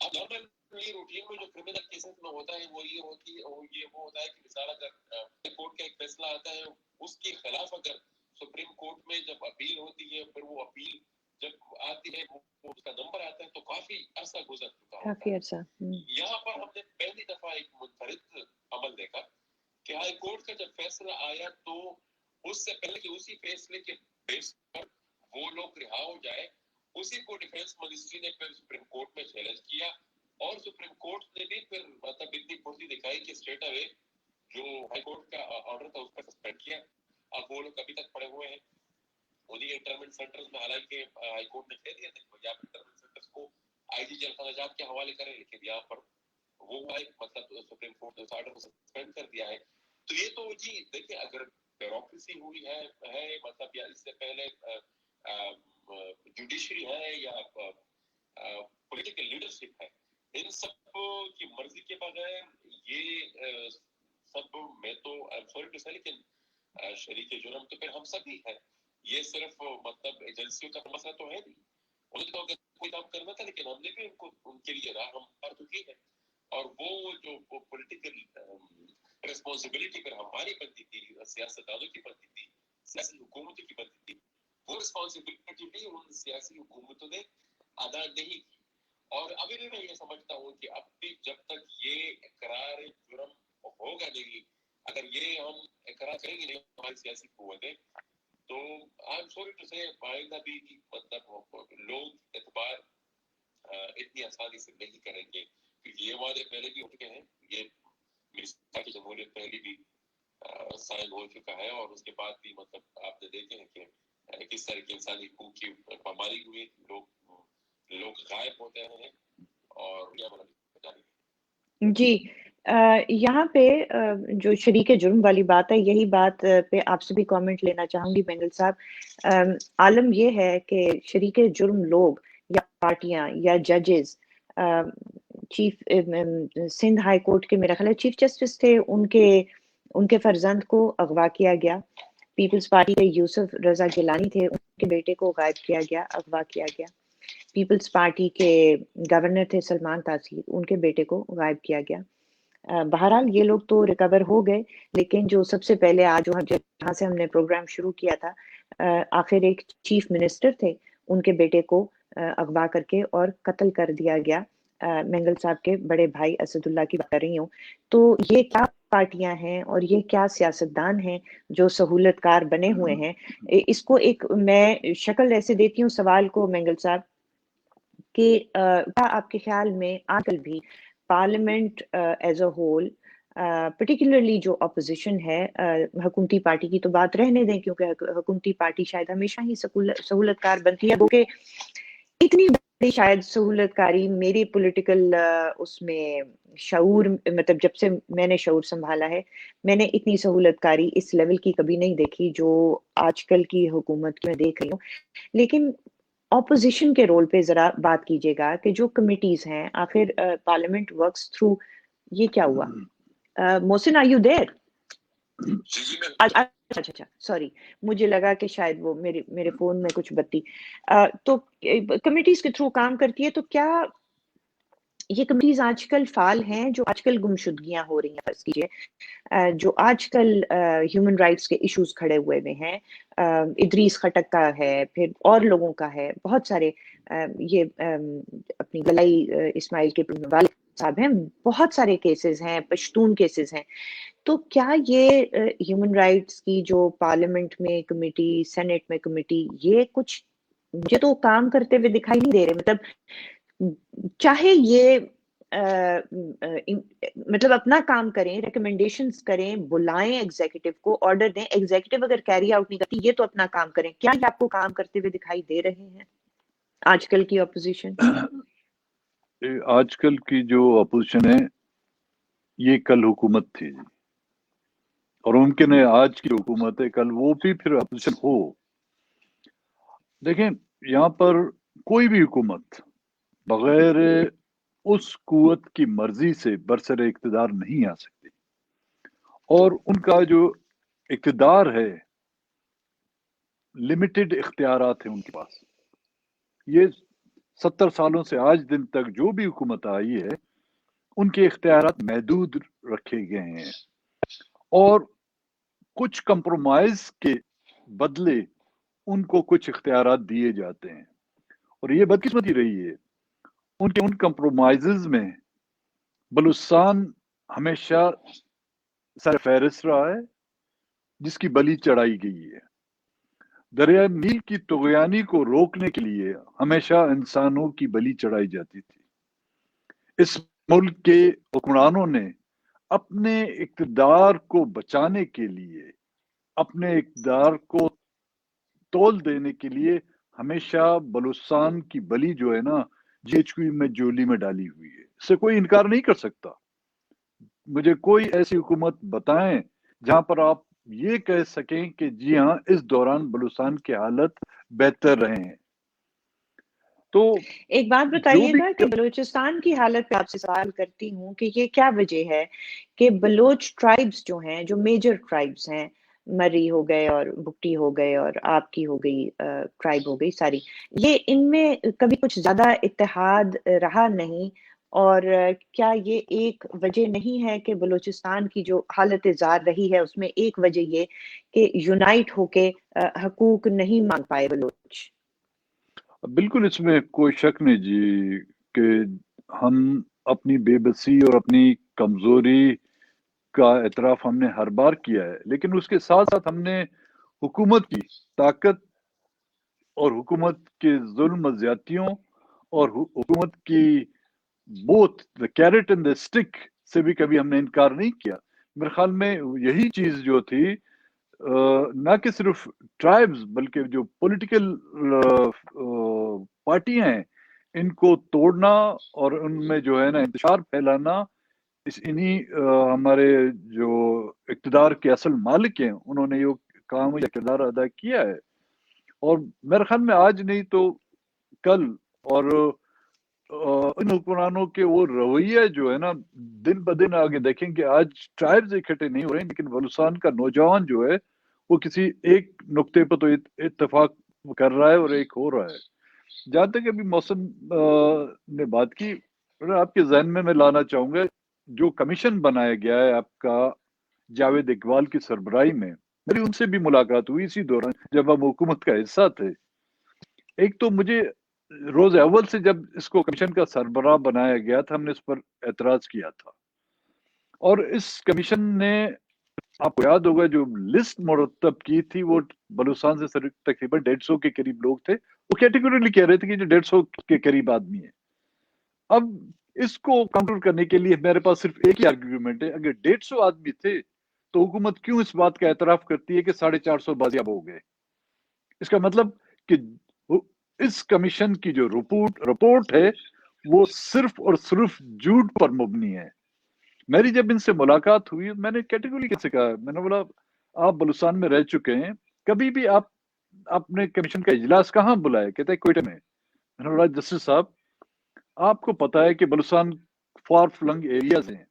اب نارملی روٹین میں جو کرمنل کیسز میں ہوتا ہے وہ یہ ہوتا ہے کہ مثال اگر ہائی کورٹ کا ایک فیصلہ آتا ہے، اس کے خلاف اگر سپریم کورٹ میں جب اپیل ہوتی ہے، پھر وہ اپیل جب آتی ہے وہ اس کا نمبر آتا ہے تو کافی عرصہ گزر چکا ہوتا ہے. یہاں پر ہم نے پہلی دفعہ ایک منفرد عمل دیکھا کہ ہائی کورٹ کا جب فیصلہ آیا تو اس سے پہلے کہ اسی فیصلے کے بیس پر وہ لوگ رہا ہو جائے، اسی کو ڈیفینس منسٹری نے پھر سپریم کورٹ میں چیلنج کیا، اور سپریم کورٹ نے بھی پھر مطلب اتنی پھرتی دکھائی کہ اسٹریٹ اوے جو ہائی کورٹ کا آرڈر تھا اس پر سسپینڈ کیا. اب وہ لوگ ابھی تک پڑے ہوئے ہیں انہیں انٹرمنٹ سینٹرز میں، حالانکہ ہائی کورٹ نے کہہ دیا تھا کہ آپ انٹرمنٹ سینٹرز کو آئی جی جل خانہ جات کے حوالے کریں، لیکن یہاں پر وہ مطلب سپریم کورٹ نے اس آرڈر کو سسپینڈ کر دیا ہے. تو یہ تو جی دیکھیں، اگر بیوروکریسی ہوئی ہے مطلب، یا اس سے پہلے جوڈیشری ہے یا پولیٹیکل لیڈرشپ ہے، ان سب کی مرضی کے بغیر یہ سب میں تو سوری ٹو سے، لیکن شریک جرم تو پھر ہم سبھی ہیں. یہ صرف مطلب ایجنسیوں کا مسئلہ تو ہے نہیں. انہیں تو اگر کوئی کام کرنا تھا، لیکن ہم نے بھی ان کے لیے راہ ہموار تو کی ہے، اور وہ جو پولیٹیکل ریسپانسبلٹی پر ہماری بنتی تھی، سیاستدانوں کی بنتی تھی، سیاسی حکومتوں کی بنتی تھی، وہ ریسپانسبلٹی بھی ان سیاسی حکومتوں نے ادا نہیں کی. اور ابھی بھی میں یہ سمجھتا ہوں کہ اب بھی جب تک یہ اقرار جرم ہوگا نہیں، اگر یہ ہم اقرار کریں گے نہیں ہماری سیاسی قوتیں، تو آئی ایم سوری ٹو سے آئندہ بھی مطلب لوگ اعتبار اتنی آسانی سے نہیں کریں گے، کیونکہ یہ وعدے پہلے بھی ہو چکے ہیں. یہ میثاق جمہوریت پہلی بھی سائن ہو چکا ہے، اور اس کے بعد بھی مطلب آپ نے دیکھے ہیں کہ کس طرح کی انسانی حقوق کی پامالی ہوئی، لوگ غائب ہوتے ہیں اور جی. یہاں پہ جو شریک جرم والی بات ہے، یہی بات پہ آپ سے بھی کامنٹ لینا چاہوں گی مینگل صاحب. عالم یہ ہے کہ شریک جرم لوگ یا پارٹیاں یا ججز، چیف سندھ ہائی کورٹ کے میرا خیال ہے چیف جسٹس تھے، ان کے فرزند کو اغوا کیا گیا. پیپلز پارٹی کے یوسف رضا گیلانی تھے، ان کے بیٹے کو غائب کیا گیا، اغوا کیا گیا. پیپلز پارٹی کے گورنر تھے سلمان تاثیر، ان کے بیٹے کو غائب کیا گیا. بہرحال یہ لوگ تو ریکور ہو گئے، لیکن جو سب سے پہلے آج جہاں سے ہم نے پروگرام شروع کیا تھا، آخر ایک چیف منسٹر تھے، ان کے بیٹے کو اغوا کر کے اور قتل کر دیا گیا. مینگل صاحب کے بڑے بھائی اسد اللہ کی بات کر رہی ہوں. تو یہ کیا پارٹیاں ہیں اور یہ کیا سیاستدان ہیں جو سہولت کار بنے ہوئے ہیں. اس کو ایک میں شکل ایسے دیتی ہوں سوال کو مینگل صاحب کہ کیا آپ کے خیال میں آج کل بھی parliament as a whole particularly جو اپوزیشن ہے حکومتی پارٹی کی تو بات رہنے دیں کیونکہ حکومتی پارٹی شاید ہمیشہ ہی سہولت کار بنتی ہے، وہ کہ اتنی بڑی شاید سہولت کاری میری پولیٹیکل اس میں شعور مطلب جب سے میں نے شعور سنبھالا ہے میں نے اتنی سہولت کاری اس لیول کی کبھی نہیں دیکھی جو آج کل کی حکومت کی میں دیکھ رہی ہوں. لیکن اپوزیشن کے رول پہ ذرا بات کیجیے گا کہ جو کمیٹیز ہیں آخر پارلیمنٹ ورکس تھرو یہ کیا ہوا. محسن are you there؟ اچھا سوری مجھے لگا کہ شاید وہ میرے فون میں کچھ بتی تو کمیٹیز کے تھرو کام کرتی ہے. تو کیا یہ کمیٹیز آج کل فعال ہیں جو آج کل گمشدگیاں ہو رہی ہیں فرض کیجیے جو آج کل ہیومن رائٹس کے ایشوز کھڑے ہوئے ہیں ادریس خٹک کا ہے پھر اور لوگوں کا ہے بہت سارے یہ اپنی گلائی اسماعیل کے والد صاحب ہیں بہت سارے کیسز ہیں پشتون کیسز ہیں. تو کیا یہ ہیومن رائٹس کی جو پارلیمنٹ میں کمیٹی سینٹ میں کمیٹی یہ کچھ مجھے تو کام کرتے ہوئے دکھائی نہیں دے رہے مطلب چاہے یہ مطلب اپنا کام کریں ریکمنڈیشنز کریں بلائیں ایگزیکٹو کو آرڈر دیں ایگزیکٹو اگر کیری آؤٹ نہیں کرتی یہ تو اپنا کام کریں. کیا یہ آپ کو کام کرتے ہوئے دکھائی دے رہے ہیں آج کل کی اپوزیشن؟ آج کل کی جو اپوزیشن ہے یہ کل حکومت تھی جی اور ممکن ہے آج کی حکومت ہے کل وہ بھی پھر اپوزیشن ہو. دیکھیں یہاں پر کوئی بھی حکومت بغیر اس قوت کی مرضی سے برسر اقتدار نہیں آ سکتی اور ان کا جو اقتدار ہے لمیٹڈ اختیارات ہیں ان کے پاس. یہ 70 سالوں سے آج دن تک جو بھی حکومت آئی ہے ان کے اختیارات محدود رکھے گئے ہیں اور کچھ کمپرومائز کے بدلے ان کو کچھ اختیارات دیے جاتے ہیں اور یہ بدقسمتی رہی ہے. ان کمپرومائزز میں بلوچستان ہمیشہ سر فہرست رہا ہے جس کی بلی چڑھائی گئی ہے. دریائے نیل کی طغیانی کو روکنے کے لیے ہمیشہ انسانوں کی بلی چڑھائی جاتی تھی. اس ملک کے حکمرانوں نے اپنے اقتدار کو بچانے کے لیے اپنے اقتدار کو تول دینے کے لیے ہمیشہ بلوچستان کی بلی جو ہے نا GHQ میں جولی میں ڈالی ہوئی ہے. اس سے کوئی انکار نہیں کر سکتا. مجھے کوئی ایسی حکومت بتائیں جہاں پر آپ یہ کہہ سکیں کہ جی ہاں اس دوران بلوچستان کی حالت بہتر رہے ہیں. تو ایک بات بتائیے گا کہ بلوچستان کی حالت پہ آپ سے سوال کرتی ہوں کہ یہ کیا وجہ ہے کہ بلوچ ٹرائبز جو ہیں جو میجر ٹرائبز ہیں مری ہو گئے اور بکٹی ہو گئے اور آپ کی ہو گئی ٹرائب ہو گئی ساری یہ ان میں کبھی کچھ زیادہ اتحاد رہا نہیں اور کیا یہ ایک وجہ نہیں ہے کہ بلوچستان کی جو حالت زار رہی ہے اس میں ایک وجہ یہ کہ یونائٹ ہو کے حقوق نہیں مانگ پائے بلوچ؟ بالکل اس میں کوئی شک نہیں جی کہ ہم اپنی بے بسی اور اپنی کمزوری کا اعتراف ہم نے ہر بار کیا ہے لیکن اس کے ساتھ ساتھ ہم نے حکومت کی طاقت اور حکومت کے ظلم و زیادتیوں اور حکومت کی both the carrot and the stick سے بھی کبھی ہم نے انکار نہیں کیا. میرے خیال میں یہی چیز جو تھی نہ کہ صرف ٹرائبز بلکہ جو پولیٹیکل پارٹیاں ہیں ان کو توڑنا اور ان میں جو ہے نا انتشار پھیلانا انہی ہمارے جو اقتدار کے اصل مالک ہیں انہوں نے یہ کام یا کردار ادا کیا ہے. اور میرے خیال میں آج نہیں تو کل اور ان حکمرانوں کے وہ رویہ جو ہے نا دن بدن آگے دیکھیں کہ آج ٹرائبز اکٹھے نہیں ہو رہے ہیں لیکن بلوچستان کا نوجوان جو ہے وہ کسی ایک نقطے پر تو اتفاق کر رہا ہے اور ایک ہو رہا ہے. جہاں تک ابھی محسن نے بات کی آپ کے ذہن میں لانا چاہوں گا جو کمیشن بنایا گیا ہے آپ کا جاوید اقبال کی سربراہی میں میری ان سے بھی ملاقات ہوئی اسی دوران جب ہم حکومت کا حصہ تھے. ایک تو مجھے روز اول سے جب اس کو کمیشن کا سربراہ بنایا گیا تھا ہم نے اس پر اعتراض کیا تھا اور اس کمیشن نے آپ کو یاد ہوگا جو لسٹ مرتب کی تھی وہ بلوچستان سے تقریباً 150 کے قریب لوگ تھے. وہ کیٹیگوریلی کہہ رہے تھے کہ جو 150 کے قریب آدمی ہے. اب اس کو کاؤنٹر کرنے کے لیے میرے پاس صرف ایک ہی آرگیومنٹ ہے. اگر 150 آدمی تھے تو حکومت کیوں اس بات کا اعتراف کرتی ہے کہ 450 بازیاب ہو گئے؟ اس کا مطلب کہ اس کمیشن کی جو رپورٹ ہے وہ صرف اور صرف جھوٹ پر مبنی ہے. میری جب ان سے ملاقات ہوئی میں نے کیٹیگوری کیسے کہا, میں نے بولا آپ بلوچستان میں رہ چکے ہیں, کبھی بھی آپ نے کمیشن کا اجلاس کہاں بلایا؟ کہتے ہیں کوئٹہ میں. میں نے بولا جسٹس صاحب آپ کو پتا ہے کہ بلوچستان فار فلنگ ایریاز ہیں,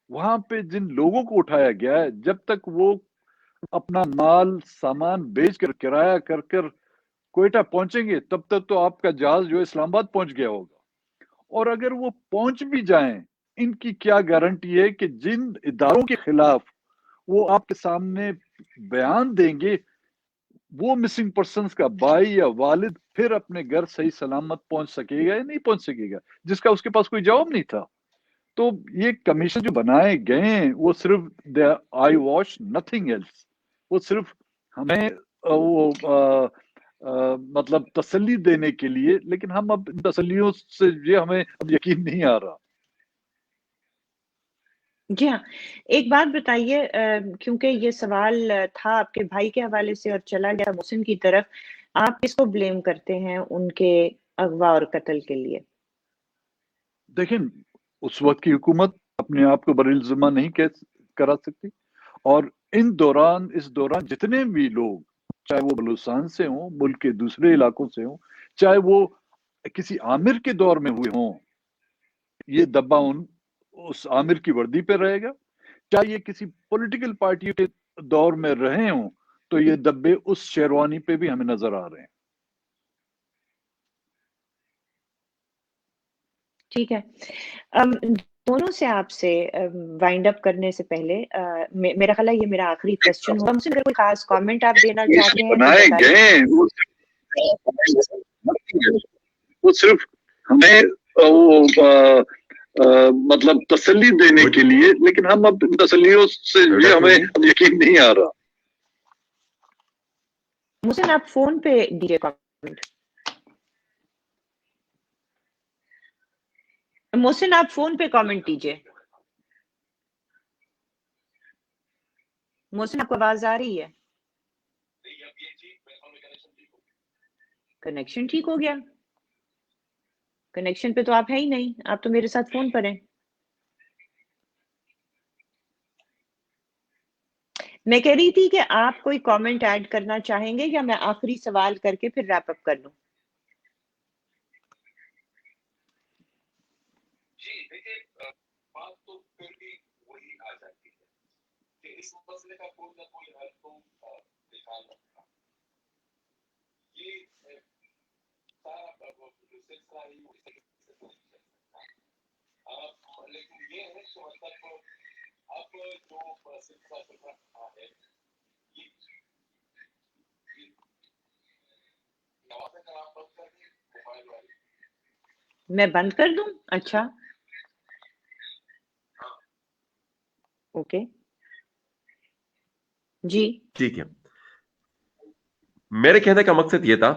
وہاں پہ جن لوگوں کو اٹھایا گیا ہے جب تک وہ اپنا مال سامان بیچ کر کرایہ کر کر کوئٹہ پہنچیں گے تب تک تو آپ کا جہاز جو اسلام آباد پہنچ گیا ہوگا. اور اگر وہ پہنچ بھی جائیں ان کی کیا گارنٹی ہے کہ جن اداروں کے خلاف وہ آپ کے سامنے بیان دیں گے وہ مسنگ پرسنز کا بھائی یا والد پھر اپنے گھر صحیح سلامت پہنچ سکے گا یا نہیں پہنچ سکے گا, جس کا اس کے پاس کوئی جواب نہیں تھا. تو یہ کمیشن جو بنائے گئے ہیں وہ صرف آئی واش نتھنگ ایلس, وہ صرف ہمیں مطلب تسلی دینے کے لیے, لیکن ہم اب تسلیوں سے یہ ہمیں اب یقین نہیں آ رہا. جی ہاں, ایک بات بتائیے, کیونکہ یہ سوال تھا آپ کے بھائی کے حوالے سے اور چلا گیا محسن کی طرف, آپ کس کو بلیم کرتے ہیں ان کے اغوا اور قتل کے لیے؟ دیکھیں اس وقت کی حکومت اپنے آپ کو بری الزامہ نہیں کرا سکتی, اور اس دوران جتنے بھی لوگ چاہے وہ بلوچستان سے ہوں, ملک کے دوسرے علاقوں سے ہوں, چاہے وہ کسی عامر کے دور میں ہوئے ہوں, یہ دبا اس عامر کی وردی پہ رہے گا. چاہے یہ کسی پولیٹیکل پارٹی کے دور میں رہے ہوں تو یہ دبے اس شیروانی پہ بھی ہمیں نظر آ رہے ہیں. ٹھیک ہے, دونوں سے آپ سے وائنڈ اپ کرنے سے پہلے میرا خیال ہے یہ میرا آخری کوسچن ہوگا. مجھ سے کوئی خاص کامنٹ آپ دینا چاہتے ہیں بنائے گئے وہ صرف ہمیں مطلب تسلی دینے کے لیے, لیکن ہم اب تسلیوں سے یہ ہمیں یقین نہیں آ رہا. محسن آپ فون پہ دیجیے کامنٹ. محسن آپ فون پہ کامنٹ دیجیے. محسن آپ کو آواز آ رہی ہے؟ کنیکشن ٹھیک ہو گیا؟ کنیکشن پہ تو آپ ہے ہی نہیں, آپ تو میرے ساتھ فون پر ہیں. میں کہہ رہی تھی کہ آپ کوئی کامنٹ ایڈ کرنا چاہیں گے یا میں آخری سوال کر کے پھر ریپ اپ کر لوں؟ جی دیکھیے بات تو پھر بھی وہی آ جاتی ہے کہ اس مسئلے کا کوئی نہ کوئی حل تو نکالنا تھا. یہ سارا جو سلسلہ ہی لیکن یہ ہے کہ مطلب اب جو سلسلہ چل رہا ہے میں بند کر دوں؟ اچھا اوکے جی ٹھیک ہے. میرے کہنے کا مقصد یہ تھا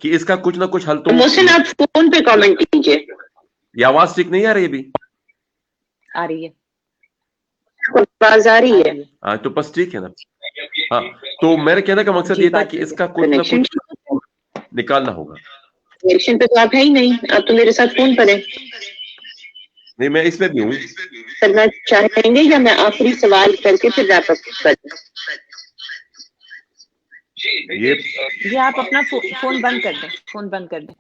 کہ اس کا کچھ نہ کچھ حل تو. محسن آپ فون پہ کامنٹ کیجیے. یہ آواز ٹھیک نہیں آ رہی ابھی؟ آ رہی ہے, آواز آ رہی ہے. ہاں تو بس ٹھیک ہے نا. ہاں تو میرے کہنے کا مقصد یہ تھا کہ اس کا کچھ نہ کچھ نکالنا ہوگا. کنیکشن پہ تو آپ ہے ہی نہیں, آپ تو میرے ساتھ فون پر ہیں. نہیں میں اس میں بھی ہوں. کرنا چاہیں گے یا میں آخری سوال کر کے پھر ریپ اپ کر دوں؟ یہ آپ اپنا فون بند کر دیں, فون بند کر دیں.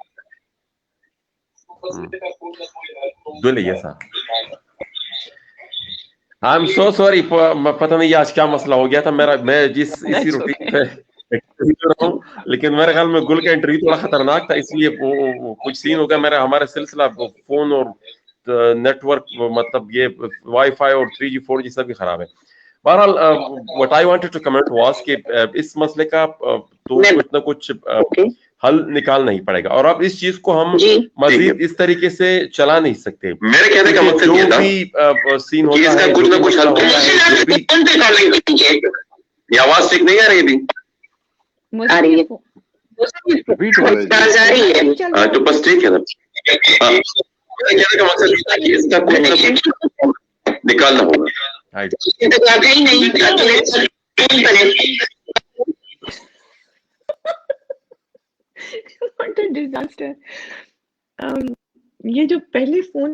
دلیہ صاحب آئی ایم سو سوری, پتہ نہیں آج کیا مسئلہ ہو گیا تھا میرا, میں اسی روٹین پہ رہا ہوں, لیکن میرے خیال میں گل کا انٹرویو تھوڑا خطرناک تھا, اس لیے وہ کچھ سین ہو گیا. میرا ہمارا سلسلہ فون اور نیٹ ورک مطلب یہ وائی فائی اور 3G 4G سب بھی خراب ہے. بہرحال what I wanted to comment was کہ اس مسئلے کا تو کچھ نہ کچھ حل نکالنا ہی پڑے گا. اور اب اس چیز کو ہم مزید اس طریقے سے چلا نہیں سکتے. میرے کہنے کا مقصد یہ تھا بھی سین ہوتا اس ہے, کا کچھ نہ کچھ حل یہ آواز ٹھیک نہیں آ رہی ابھی, آ رہی ہے ریپیٹ ہو رہا ہے تو بس ٹھیک ہے نا. میرے کہنے کا مقصد یہ تھا کہ اس کا کچھ نہ کچھ نکالنا ہوگا. What a disaster. یہ جو پہلے فون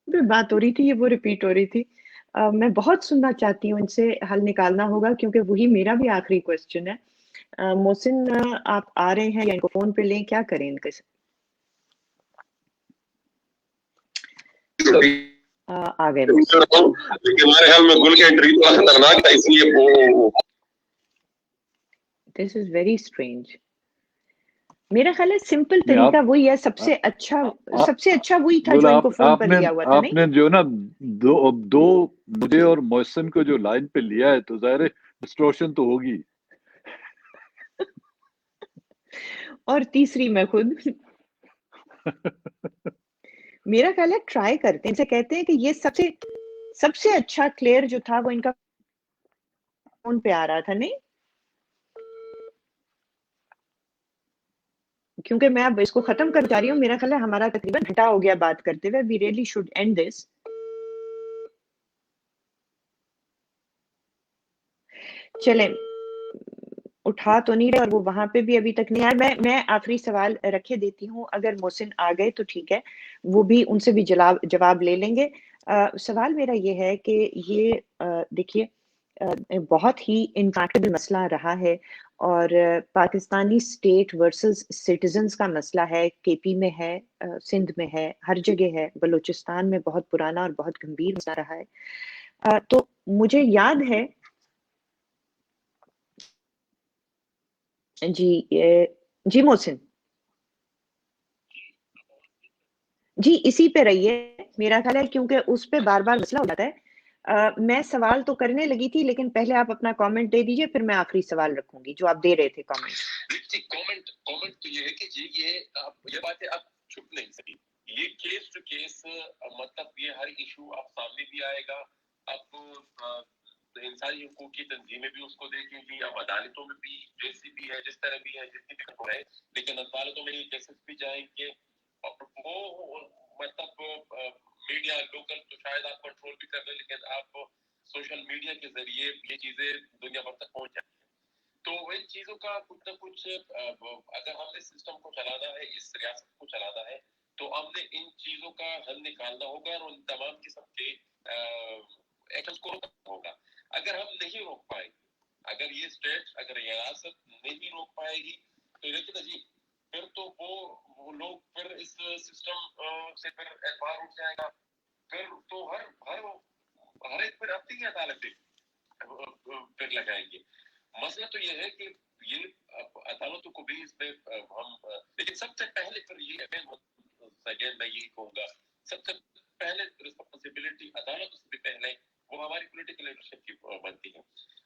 پہ بات ہو رہی تھی یہ وہ ریپیٹ ہو رہی تھی. میں بہت سننا چاہتی ہوں, ان سے حل نکالنا ہوگا کیونکہ وہی میرا بھی آخری کوشچن ہے. محسن آپ آ رہے ہیں یا ان کو فون پہ لیں, کیا کریں ان کے ساتھ؟ آ گئے ہمارے خیال میں گل کا انٹرویو تھوڑا خطرناک تھا, اس لیے وہ دس از ویری اسٹرینج. میرا خیال ہے سمپل طریقہ وہی ہے, سب سے اچھا وہی تھا جو ان کو فون پر لیا ہوا تھا. آپ نے جو نا دو مجھے اور محسن کو جو لائن پہ لیا ہے تو ظاہر ڈسٹورشن تو ہوگی, اور تیسری میں خود. میرا خیال ہے ٹرائی کرتے ہیں, ان سے کہتے ہیں کہ یہ سب سے اچھا کلیئر جو تھا وہ ان کا فون پہ آ رہا تھا. نہیں, کیونکہ میں اب اس کو ختم کر جا رہی ہوں. میرا خیال ہے ہمارا تقریباً گھنٹہ ہو گیا بات کرتے ہوئے. We really should end this. چلیں, اٹھا تو نہیں رہے اور وہ وہاں پہ بھی ابھی تک نہیں آیا. میں آخری سوال رکھے دیتی ہوں, اگر محسن آ گئے تو ٹھیک ہے, وہ بھی ان سے بھی جواب لے لیں گے. سوال میرا یہ ہے کہ یہ دیکھیے بہت ہی امپیکٹبل مسئلہ رہا ہے, اور پاکستانی اسٹیٹ ورسز سٹیزنز کا مسئلہ ہے. کے پی میں ہے, سندھ میں ہے, ہر جگہ ہے. بلوچستان میں بہت پرانا اور بہت گمبھیر مسئلہ رہا ہے. تو مجھے یاد ہے جی محسن جی اسی پہ رہیے میرا خیال ہے, کیونکہ اس پہ بار بار مسئلہ ہو جاتا ہے. میں سوال تو کرنے لگی تھی لیکن پہلے آپ اپنا کامنٹ دے دیجئے, پھر میں آخری سوال رکھوں گی جو آپ دے رہے تھے کامنٹ. کامنٹ تو یہ ہے کہ جی یہ باتیں آپ چھپ نہیں سکی. یہ کیس ٹو کیس مطلب یہ ہر ایشو اب سامنے بھی آئے گا. اب انسانی حقوق کی تنظیمیں بھی اس کو دیکھیں گی, اب عدالتوں میں بھی جیسی بھی ہے, جس طرح بھی ہے, جتنی بھی خبر ہے, لیکن عدالتوں میں یہ کیسز بھی جائیں گے. وہ مطلب میڈیا لوکل تو شاید آپ کنٹرول بھی کر لیں, لیکن آپ سوشل میڈیا کے ذریعے یہ چیزیں دنیا بھر تک پہنچ جاتی ہیں. تو ان چیزوں کا کچھ نہ کچھ اگر ہم نے سسٹم کو چلانا ہے, اس ریاست کو چلانا ہے, تو ہم نے ان چیزوں کا حل نکالنا ہوگا اور ان تمام قسم کے ایکشن کو روکنا ہوگا. اگر ہم نہیں روک پائیں گے, اگر یہ اسٹیٹ, اگر یہ ریاست نہیں روک پائے گی, تو لیکن جی پھر تو وہ لوگ پھر اس سسٹم سے پھر اعتبار اٹھ جائے گا. پھر تو ہر ایک پھر اپنی عدالتیں پھر لگائیں گے. مسئلہ تو یہ ہے کہ یہ عدالتوں کو بھی اس میں ہم, لیکن سب سے پہلے پھر یہ میں یہی کہوں گا, سب سے پہلے رسپانسبلٹی عدالتوں سے بھی پہلے وہ ہماری پولیٹیکل لیڈرشپ کی بنتی ہے.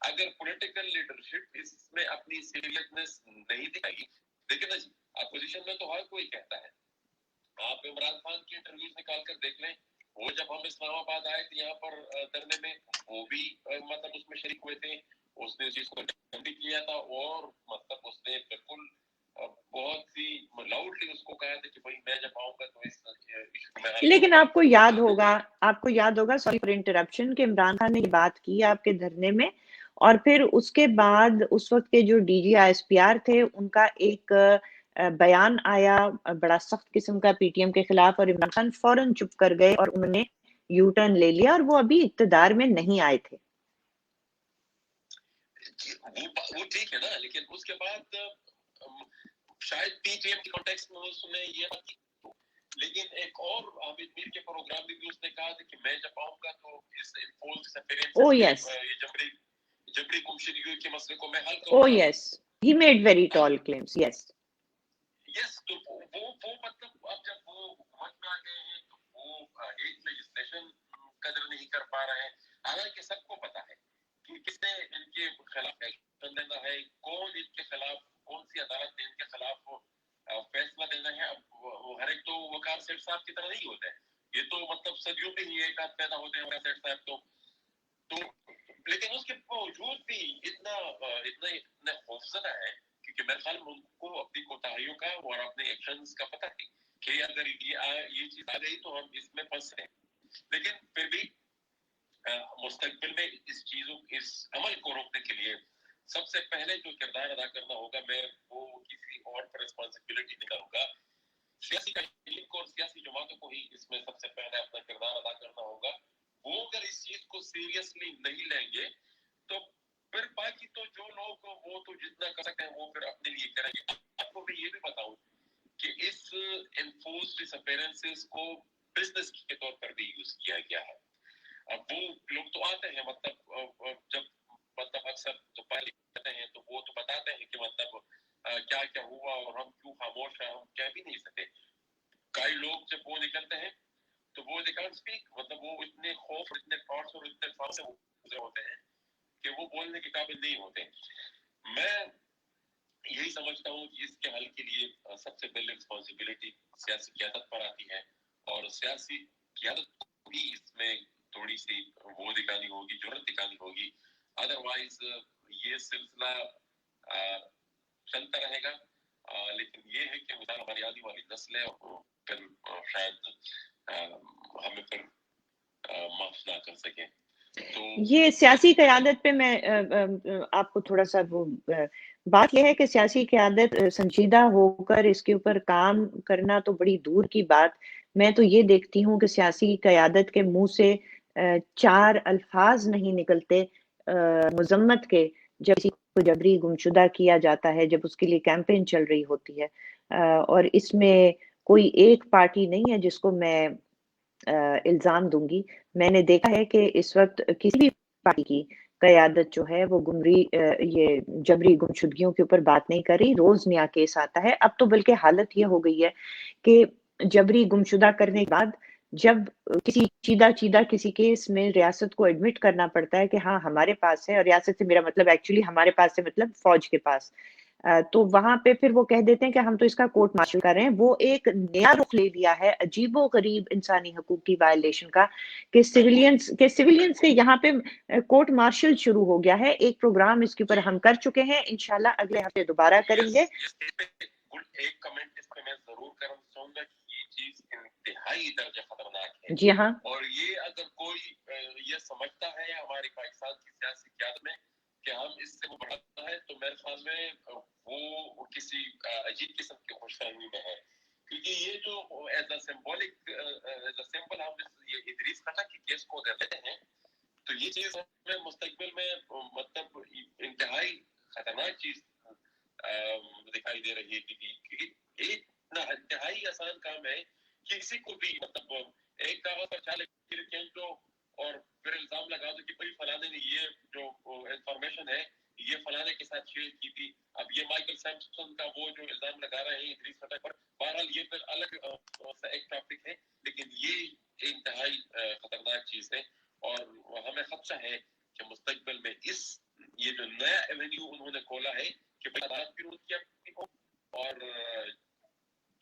اگر پولیٹیکل لیڈرشپ اس میں اپنی سیریسنس نہیں دکھائے, دیکھیں نا جی اپوزیشن میں تو ہر کوئی کہتا ہے. آپ عمران خان کی انٹرویوز نکال کر دیکھ لیں, وہ جب ہم اسلام آباد آئے تھے یہاں پر دھرنے میں, وہ بھی مطلب اس میں شریک ہوئے تھے. اس نے اس چیز کو بھی کیا تھا, اور مطلب اس نے بالکل بہت ہی لاؤڈلی اس کو کہا تھا کہ بھائی میں جب آؤں گا تو اس ایشو میں. لیکن آپ کو یاد ہوگا سوری فار انٹرپشن, کہ عمران خان نے یہ بات کی آپ کے دھرنے میں, اور پھر اس کے بعد اس وقت کے جو D G S P R تھے ان کا ایک بیان آیا بڑا سخت قسم کا پی ٹی ایم کے خلاف, اور عمران خان فوراً چپ کر گئے اور انہوں نے یو ٹرن لے لیا, اور وہ ابھی اقتدار میں نہیں آئے تھے. وہ ٹھیک ہے نا, لیکن اس کے بعد شاید پی ٹی ایم کے کانٹیکس میں اس نے یہ بات کی, لیکن ایک اور حامد میر کے پروگرام میں بھی اس نے کہا تھا کہ میں جب آؤں گا تو اس فورس یس جبری گمشدگی کے مسئلے کو میں حل کروں گا. Yes he made very tall claims. Yes تو وہ مطلب اب جب وہ حکومت میں آ گئے ہیں تو وہ ایک لیجسلیشن قدر نہیں کر پا رہے ہیں. حالانکہ سب کو پتا ہے کہ کس نے ان کے خلاف ایکشن لینا ہے, کون ان کے خلاف, کون سی عدالت نے ان کے نہیں ہوتا ہے, یہ تو مطلب صدیوں پہ ہی ایک آدھ پیدا ہوتے ہیں ویسے صاحب. تو لیکن اس کے باوجود بھی اتنا خوفزدہ ہے, کیونکہ میرے خیال میں ان کو اپنی کوتاہیوں کا اور اپنے ایکشنز کا پتہ ہے کہ اگر یہ چیز آ گئی تو ہم اس میں پھنس رہے ہیں. لیکن پھر بھی مستقبل میں اس عمل کو روکنے کے لیے سب سے پہلے جو کردار ادا کرنا ہوگا, میں وہ کسی اور پر ریسپانسبلٹی نکالوں گا, سیاسی قائدین کو اور سیاسی جماعتوں کو ہی اس میں سب سے پہلے اپنا کردار ادا کرنا ہوگا. وہ اگر اس چیز کو سیریسلی نہیں لیں گے تو پھر باقی تو جو لوگ وہ تو جتنا کر سکتے ہیں وہ پھر اپنے لیے کریں گے. آپ کو میں یہ بھی بتاؤں کہ اس انفورسڈ ڈس اپیرنسز کو بزنس کے طور پر بھی یوز کیا گیا ہے. اب وہ لوگ تو آتے ہیں جب اکثر جو پہلے آتے ہیں تو وہ تو بتاتے ہیں کہ کیا کیا ہوا اور ہم کیوں خاموش ہیں, ہم کہہ بھی نہیں سکتے. کئی لوگ جب وہ نکلتے ہیں تو وہ they can't speak, وہ اتنے خوف, اتنے تھاٹس اور اتنے فاصلے سے گزرے ہوتے ہیں کہ وہ بولنے کے قابل نہیں ہوتے. میں یہی سمجھتا ہوں کہ اس کے حل کے لیے سب سے پہلے رسپانسبلٹی سیاسی قیادت پر آتی ہے, اور سیاسی قیادت کو بھی اس میں تھوڑی سی وہ دکھانی ہوگی, جرأت دکھانی ہوگی. ادروائز یہ سلسلہ چلتا رہے گا. لیکن یہ ہے کہ مثال ہماری آنے والی نسل ہے, پھر شاید ہمیں پھر معاف نہ کر سکیں. یہ سیاسی قیادت پہ میں آپ کو تھوڑا سا وہ بات یہ ہے کہ سیاسی قیادت سنجیدہ ہو کر اس کے اوپر کام کرنا تو بڑی دور کی بات. میں تو یہ دیکھتی ہوں کہ سیاسی قیادت کے منہ سے 4 الفاظ نہیں نکلتے مذمت کے جب کسی کو جبری گمشدہ کیا جاتا ہے, جب اس کے لیے کیمپین چل رہی ہوتی ہے. اور اس میں کوئی ایک پارٹی نہیں ہے جس کو میں الزام دوں گی. میں نے دیکھا ہے کہ اس وقت کسی بھی پارٹی کی قیادت جو ہے وہ یہ جبری گمشدگیوں کے اوپر بات نہیں کر رہی. روز نیا کیس آتا ہے. اب تو بلکہ حالت یہ ہو گئی ہے کہ جبری گمشدہ کرنے کے بعد جب کسی چیدہ کسی کیس میں ریاست کو ایڈمٹ کرنا پڑتا ہے کہ ہاں ہمارے پاس ہے, اور ریاست سے میرا مطلب ایکچولی ہمارے پاس سے مطلب فوج کے پاس, تو وہاں پہ پھر وہ کہہ دیتے ہیں کہ ہم تو اس کا کورٹ مارشل کر رہے ہیں. وہ ایک نیا رخ لے لیا ہے عجیب و غریب انسانی حقوق کی وائلیشن کا کہ سیولینز کے یہاں پہ کورٹ مارشل شروع ہو گیا ہے. ایک پروگرام اس کے اوپر ہم کر چکے ہیں, انشاءاللہ اگلے ہفتے دوبارہ کریں گے. ایک کمنٹ اس پہ میں ضرور کرنا چاہوں گا کہ یہ چیز انتہائی درجہ خطرناک ہے. جی ہاں, اور یہ اگر کوئی یہ سمجھتا ہے ہمارے پاکستان کی سیاسی قیادت میں کہ ہم اس سے وہ بڑھتا ہے, تو میرے خیال میں وہ کسی عجیب قسم کی خوش فہمی میں ہے. کیونکہ یہ جو ایز اے سمبل ہم یہ ادریس خٹک کے کیس کو دیتے ہیں, تو یہ چیز ہمیں مستقبل میں مطلب انتہائی خطرناک چیز دکھائی دے رہی ہے. کیونکہ ایک انتہائی آسان کام ہے کسی کو بھی مطلب ایک کاغذ پر چھالے کھینچ دو اور پھر الزام لگا دو کہ بھائی فلانے نے یہ جو انفارمیشن ہے یہ فلانے کے ساتھ شیئر کی تھی. اب یہ مائیکل سیمپسن کا وہ جو الزام لگا رہے ہیں ادریس خٹک پر, بہرحال یہ پھر الگ ایک ٹاپک ہے, لیکن یہ انتہائی خطرناک چیز ہے. اور ہمیں خدشہ ہے کہ مستقبل میں یہ جو نیا ایونیو انہوں نے کھولا ہے کہ بات بھی ان کی اپنی ہو اور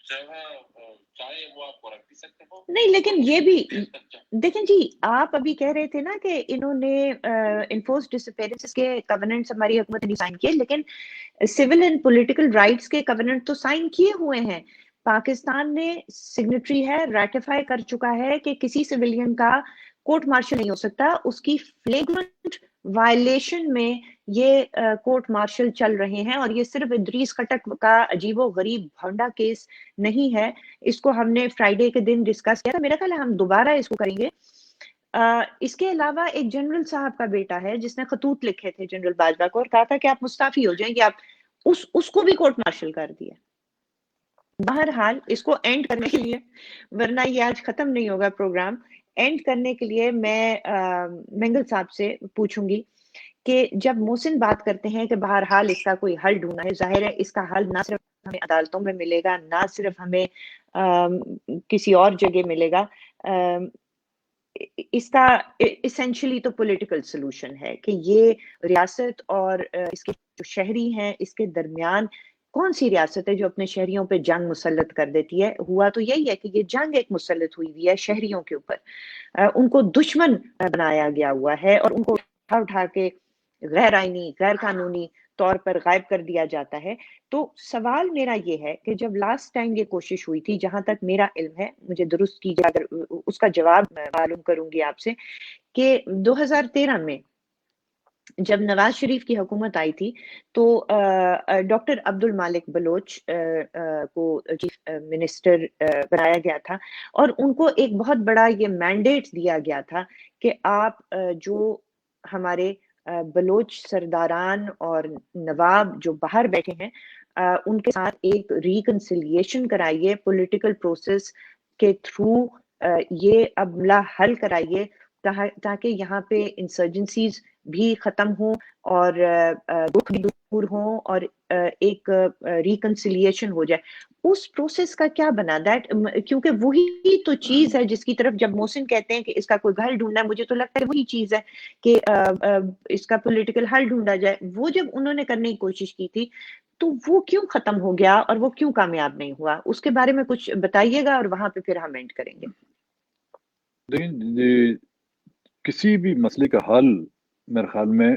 چاہے وہ آپ کو رکھ بھی سکتے ہو. نہیں لیکن یہ بھی دیکھیں جی, آپ ابھی کہہ رہے تھے نا کہ انہوں نے انفورسڈ ڈس اپیرنسز کے کووننٹس ہماری حکومت نے سائن کیے, لیکن سول اینڈ پولیٹیکل رائٹس کے کووننٹ تو سائن کیے ہوئے ہیں. پاکستان نے سگنیٹری ہے, ریٹیفائی کر چکا ہے کہ کسی سویلین کا کورٹ مارشل نہیں ہو سکتا. اس کی فلیگرنٹ وائلیشن میں یہ کورٹ مارشل چل رہے ہیں, اور یہ صرف ادریس خٹک کا عجیب و غریب بھونڈا کیس نہیں ہے. اس کو ہم نے فرائیڈے کے دن ڈسکس کیا تھا, میرا خیال ہے ہم دوبارہ اس کو کریں گے. اس کے علاوہ ایک جنرل صاحب کا بیٹا ہے جس نے خطوط لکھے تھے جنرل باجوہ کو اور کہا تھا کہ آپ مستعفی ہو جائیں, کہ آپ اس کو بھی کورٹ مارشل کر دیا. بہرحال اس کو اینڈ کرنے کے لیے, ورنہ یہ آج ختم نہیں ہوگا پروگرام, اینڈ کرنے کے لیے میں مینگل صاحب سے پوچھوں گی کہ جب محسن بات کرتے ہیں کہ بہرحال اس کا کوئی حل ڈھونڈنا ہے, ظاہر ہے اس کا حل نہ صرف ہمیں عدالتوں میں ملے گا, نہ صرف ہمیں کسی اور جگہ ملے گا, اس کا اسینشلی تو پولیٹیکل سلوشن ہے کہ یہ ریاست اور اس کے جو شہری ہیں اس کے درمیان کون سی ریاست ہے جو اپنے شہریوں پہ جنگ مسلط کر دیتی ہے؟ ہوا تو یہی ہے کہ یہ جنگ ایک مسلط ہوئی ہوئی ہے شہریوں کے اوپر، ان کو دشمن بنایا گیا ہوا ہے اور ان کو اٹھا کے غیر آئینی غیر قانونی طور پر غائب کر دیا جاتا ہے۔ تو سوال میرا یہ ہے کہ جب لاسٹ ٹائم یہ کوشش ہوئی تھی، جہاں تک میرا علم ہے، مجھے درست کیجیے اگر اس کا جواب میں معلوم کروں گی آپ سے، کہ 2013 میں جب نواز شریف کی حکومت آئی تھی تو ڈاکٹر عبد المالک بلوچ کو چیف منسٹر بنایا گیا تھا، اور ان کو ایک بہت بڑا یہ مینڈیٹ دیا گیا تھا کہ آپ جو ہمارے بلوچ سرداران اور نواب جو باہر بیٹھے ہیں ان کے ساتھ ایک ریکنسیلیشن کرائیے، پولیٹیکل پروسیس کے تھرو یہ عملہ حل کرائیے تاکہ یہاں پہ انسرجنسیز بھی ختم ہوں اور دکھ بھی دور ہوں اور ایک ریکنسیلیشن ہو جائے۔ اس پروسیس کا کیا بنا دیٹ، کیونکہ وہی تو چیز ہے جس کی طرف جب محسن کہتے ہیں کہ اس کا کوئی حل ڈھونڈنا ہے، مجھے تو لگتا ہے وہی چیز ہے کہ اس کا پولیٹیکل حل ڈھونڈا جائے۔ وہ جب انہوں نے کرنے کی کوشش کی تھی تو وہ کیوں ختم ہو گیا اور وہ کیوں کامیاب نہیں ہوا؟ اس کے بارے میں کچھ بتائیے گا اور وہاں پہ پھر ہم اینڈ کریں گے۔ دیکھیں، کسی بھی مسئلے کا حل میرے خیال میں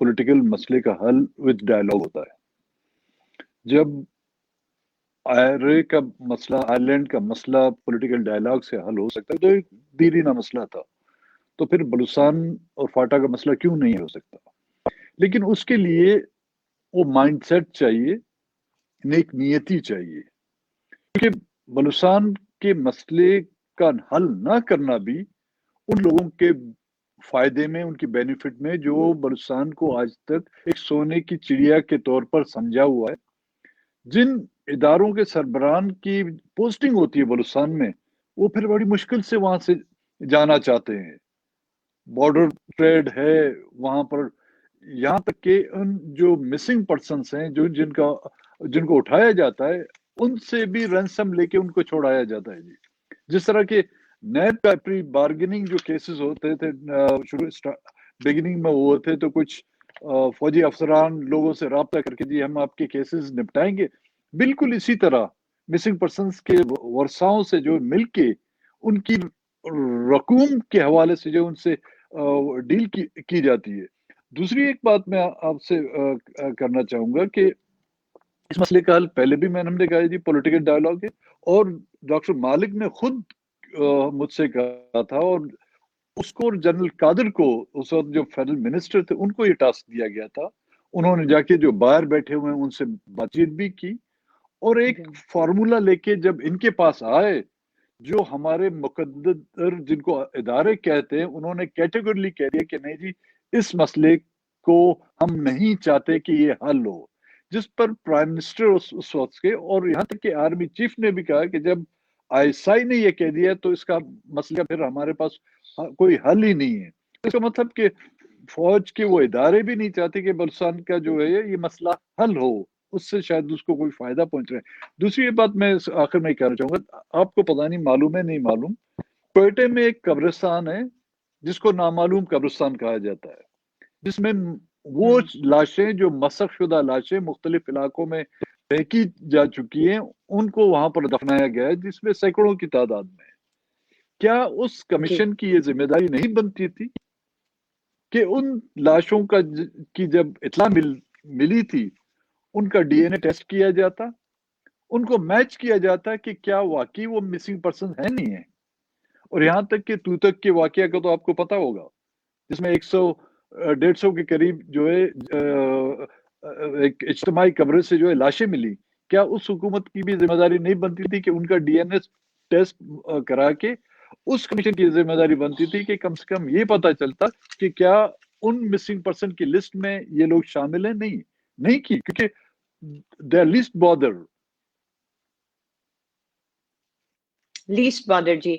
پولیٹیکل مسئلے کا حل وتھ ڈائلاگ ہوتا ہے۔ جب آئرلینڈ کا مسئلہ پولیٹیکل ڈائلاگ سے حل ہو سکتا ہے تو ایک دیرینہ مسئلہ تھا، تو پھر بلوچستان اور فاٹا کا مسئلہ کیوں نہیں ہو سکتا؟ لیکن اس کے لیے وہ مائنڈ سیٹ چاہیے، نیک نیتی چاہیے، کیونکہ بلوچستان کے مسئلے کا حل نہ کرنا بھی ان لوگوں کے فائدے میں، ان کی بینیفٹ میں، جو بلوچستان کو آج تک ایک سونے کی چڑیا کے طور پر سمجھا ہوا ہے۔ جن اداروں کے سربراہان کی پوسٹنگ ہوتی ہے بلوچستان میں، وہ پھر بڑی مشکل سے وہاں سے جانا چاہتے ہیں۔ بارڈر ٹریڈ ہے وہاں پر، یہاں تک کہ ان جو مسنگ پرسنس ہیں، جن کو اٹھایا جاتا ہے، ان سے بھی رینسم لے کے ان کو چھوڑایا جاتا ہے جی۔ جس طرح کے نیب کا پری بارگیننگ جو کیسز ہوتے تھے بگننگ میں وہ تھے، تو کچھ فوجی افسران لوگوں سے رابطہ کر کے جی ہم آپ کے کیسز نپٹائیں گے، بالکل اسی طرح مسنگ پرسنس کے ورثاؤں سے جو مل کے ان کی رقوم کے حوالے سے جو ان سے ڈیل کی جاتی ہے۔ دوسری ایک بات میں آپ سے کرنا چاہوں گا کہ اس مسئلے کا حل پہلے بھی ہم نے کہا جی پولیٹیکل ڈائلاگ ہے، اور ڈاکٹر مالک نے خود مجھ سے کہا تھا، اور اس کو جنرل قادر کو اس وقت جو فیڈرل منسٹر تھے ان کو یہ ٹاسک دیا گیا تھا۔ انہوں نے جا کے جو باہر بیٹھے ہوئے ہیں ان سے بات چیت بھی کی، اور ایک فارمولا لے کے جب ان کے پاس آئے، جو ہمارے مقدر جن کو ادارے کہتے ہیں، انہوں نے کیٹیگورلی کہہ دیا کہ نہیں جی اس مسئلے کو ہم نہیں چاہتے کہ یہ حل ہو، جس پر پرائم منسٹر اس وقت کے، اور یہاں تک کہ آرمی چیف نے بھی کہا کہ جب ISI نے یہ کہہ دیا تو اس کا مسئلہ پھر ہمارے پاس کوئی حل ہی نہیں ہے۔ اس کا مطلب کہ فوج کے وہ ادارے بھی نہیں چاہتے کہ بلوچستان کا جو ہے یہ مسئلہ حل ہو، اس سے شاید اس کو کوئی فائدہ پہنچ رہا ہے۔ دوسری بات میں آخر میں کہنا چاہوں گا، آپ کو پتہ نہیں معلوم ہے نہیں معلوم، کوئٹے میں ایک قبرستان ہے جس کو نامعلوم قبرستان کہا جاتا ہے، جس میں وہ لاشیں جو مسخ شدہ لاشیں مختلف علاقوں میں پھینکی جا چکی ہیں، ان کو وہاں پر دفنایا گیا ہے، جس میں سینکڑوں کی تعداد میں۔ کیا اس کمیشن کی یہ ذمہ داری نہیں بنتی تھی کہ ان لاشوں کی جب اطلاع ملی تھی ان کا DNA ٹیسٹ کیا جاتا، ان کو میچ کیا جاتا کہ کیا واقعی وہ مسنگ پرسن ہے نہیں ہے؟ اور یہاں تک کہ توتک کے واقعہ کا تو آپ کو پتا ہوگا، جس میں 100-150 کے قریب جو ہے ایک اجتماعی قبر سے جو ہے لاشیں ملی، کیا اس حکومت کی بھی ذمہ داری نہیں بنتی تھی کہ ان کا DNA ٹیسٹ کرا کے، اس کمیشن کی ذمہ داری بنتی تھی کہ کم سے کم یہ پتا چلتا کہ کیا ان مسنگ پرسن کی لسٹ میں یہ لوگ شامل ہیں؟ نہیں کی، کیونکہ they are least bothered. Least bothered جی،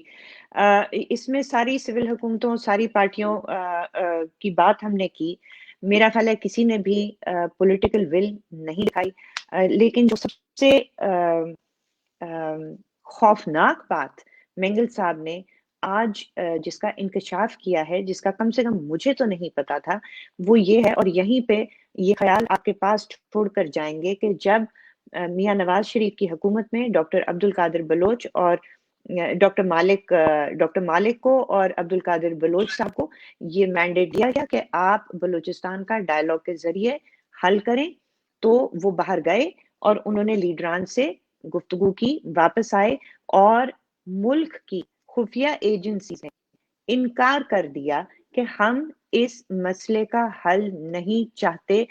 اس میں ساری سول حکومتوں، ساری پارٹیوں کی بات ہم نے کی، میرا خیال ہے کسی نے بھی پولیٹیکل ول نہیں دکھائی، لیکن جو سب سے خوفناک بات مینگل صاحب نے آج جس کا انکشاف کیا ہے، جس کا کم سے کم مجھے تو نہیں پتا تھا، وہ یہ ہے، اور یہیں پہ یہ خیال آپ کے پاس چھوڑ کر جائیں گے کہ جب میاں نواز شریف کی حکومت میں ڈاکٹر عبدالقادر بلوچ اور ڈاکٹر مالک کو اور عبدالقادر بلوچ صاحب کو یہ مینڈیٹ دیا گیا کہ آپ بلوچستان کا ڈائلاگ کے ذریعے حل کریں، تو وہ باہر گئے اور انہوں نے لیڈران سے گفتگو کی، واپس آئے اور ملک کی خفیہ ایجنسی سے انکار کر دیا کہ ہم اس مسئلے کا حل نہیں چاہتے۔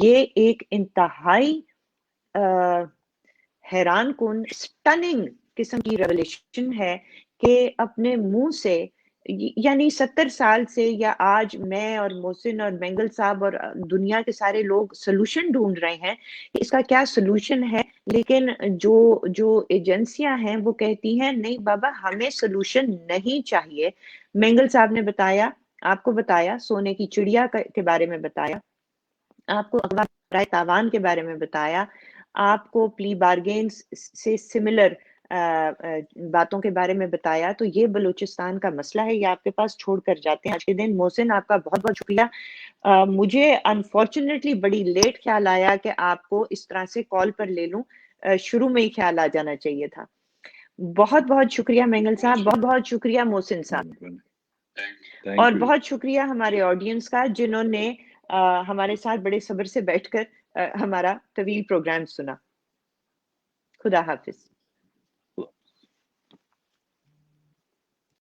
یہ ایک انتہائی حیران کن سٹننگ قسم کی ریولیشن ہے کہ اپنے منہ سے، یعنی 70 سال سے یا آج میں اور محسن اور مینگل صاحب اور دنیا کے سارے لوگ سلوشن ڈھونڈ رہے ہیں کہ اس کا کیا سلوشن ہے، لیکن جو ایجنسیاں ہیں وہ کہتی ہیں نہیں بابا ہمیں سلوشن نہیں چاہیے۔ مینگل صاحب نے بتایا، آپ کو بتایا سونے کی چڑیا کے بارے میں بتایا، آپ کو اغوا برائے تاوان کے بارے میں بتایا، آپ کو پلی بارگینز سے سملر باتوں کے بارے میں بتایا۔ تو یہ بلوچستان کا مسئلہ ہے، یہ آپ کے پاس چھوڑ کر جاتے ہیں آج کے دن۔ محسن آپ کا بہت بہت شکریہ۔ مجھے انفارچونیٹلی بڑی لیٹ خیال آیا کہ آپ کو اس طرح سے کال پر لے لوں، شروع میں ہی خیال آ جانا چاہیے تھا۔ بہت بہت شکریہ مینگل صاحب، بہت بہت شکریہ محسن صاحب، اور بہت شکریہ ہمارے آڈینس کا جنہوں نے ہمارے ساتھ بڑے صبر سے بیٹھ کر ہمارا طویل پروگرام سنا۔ خدا حافظ۔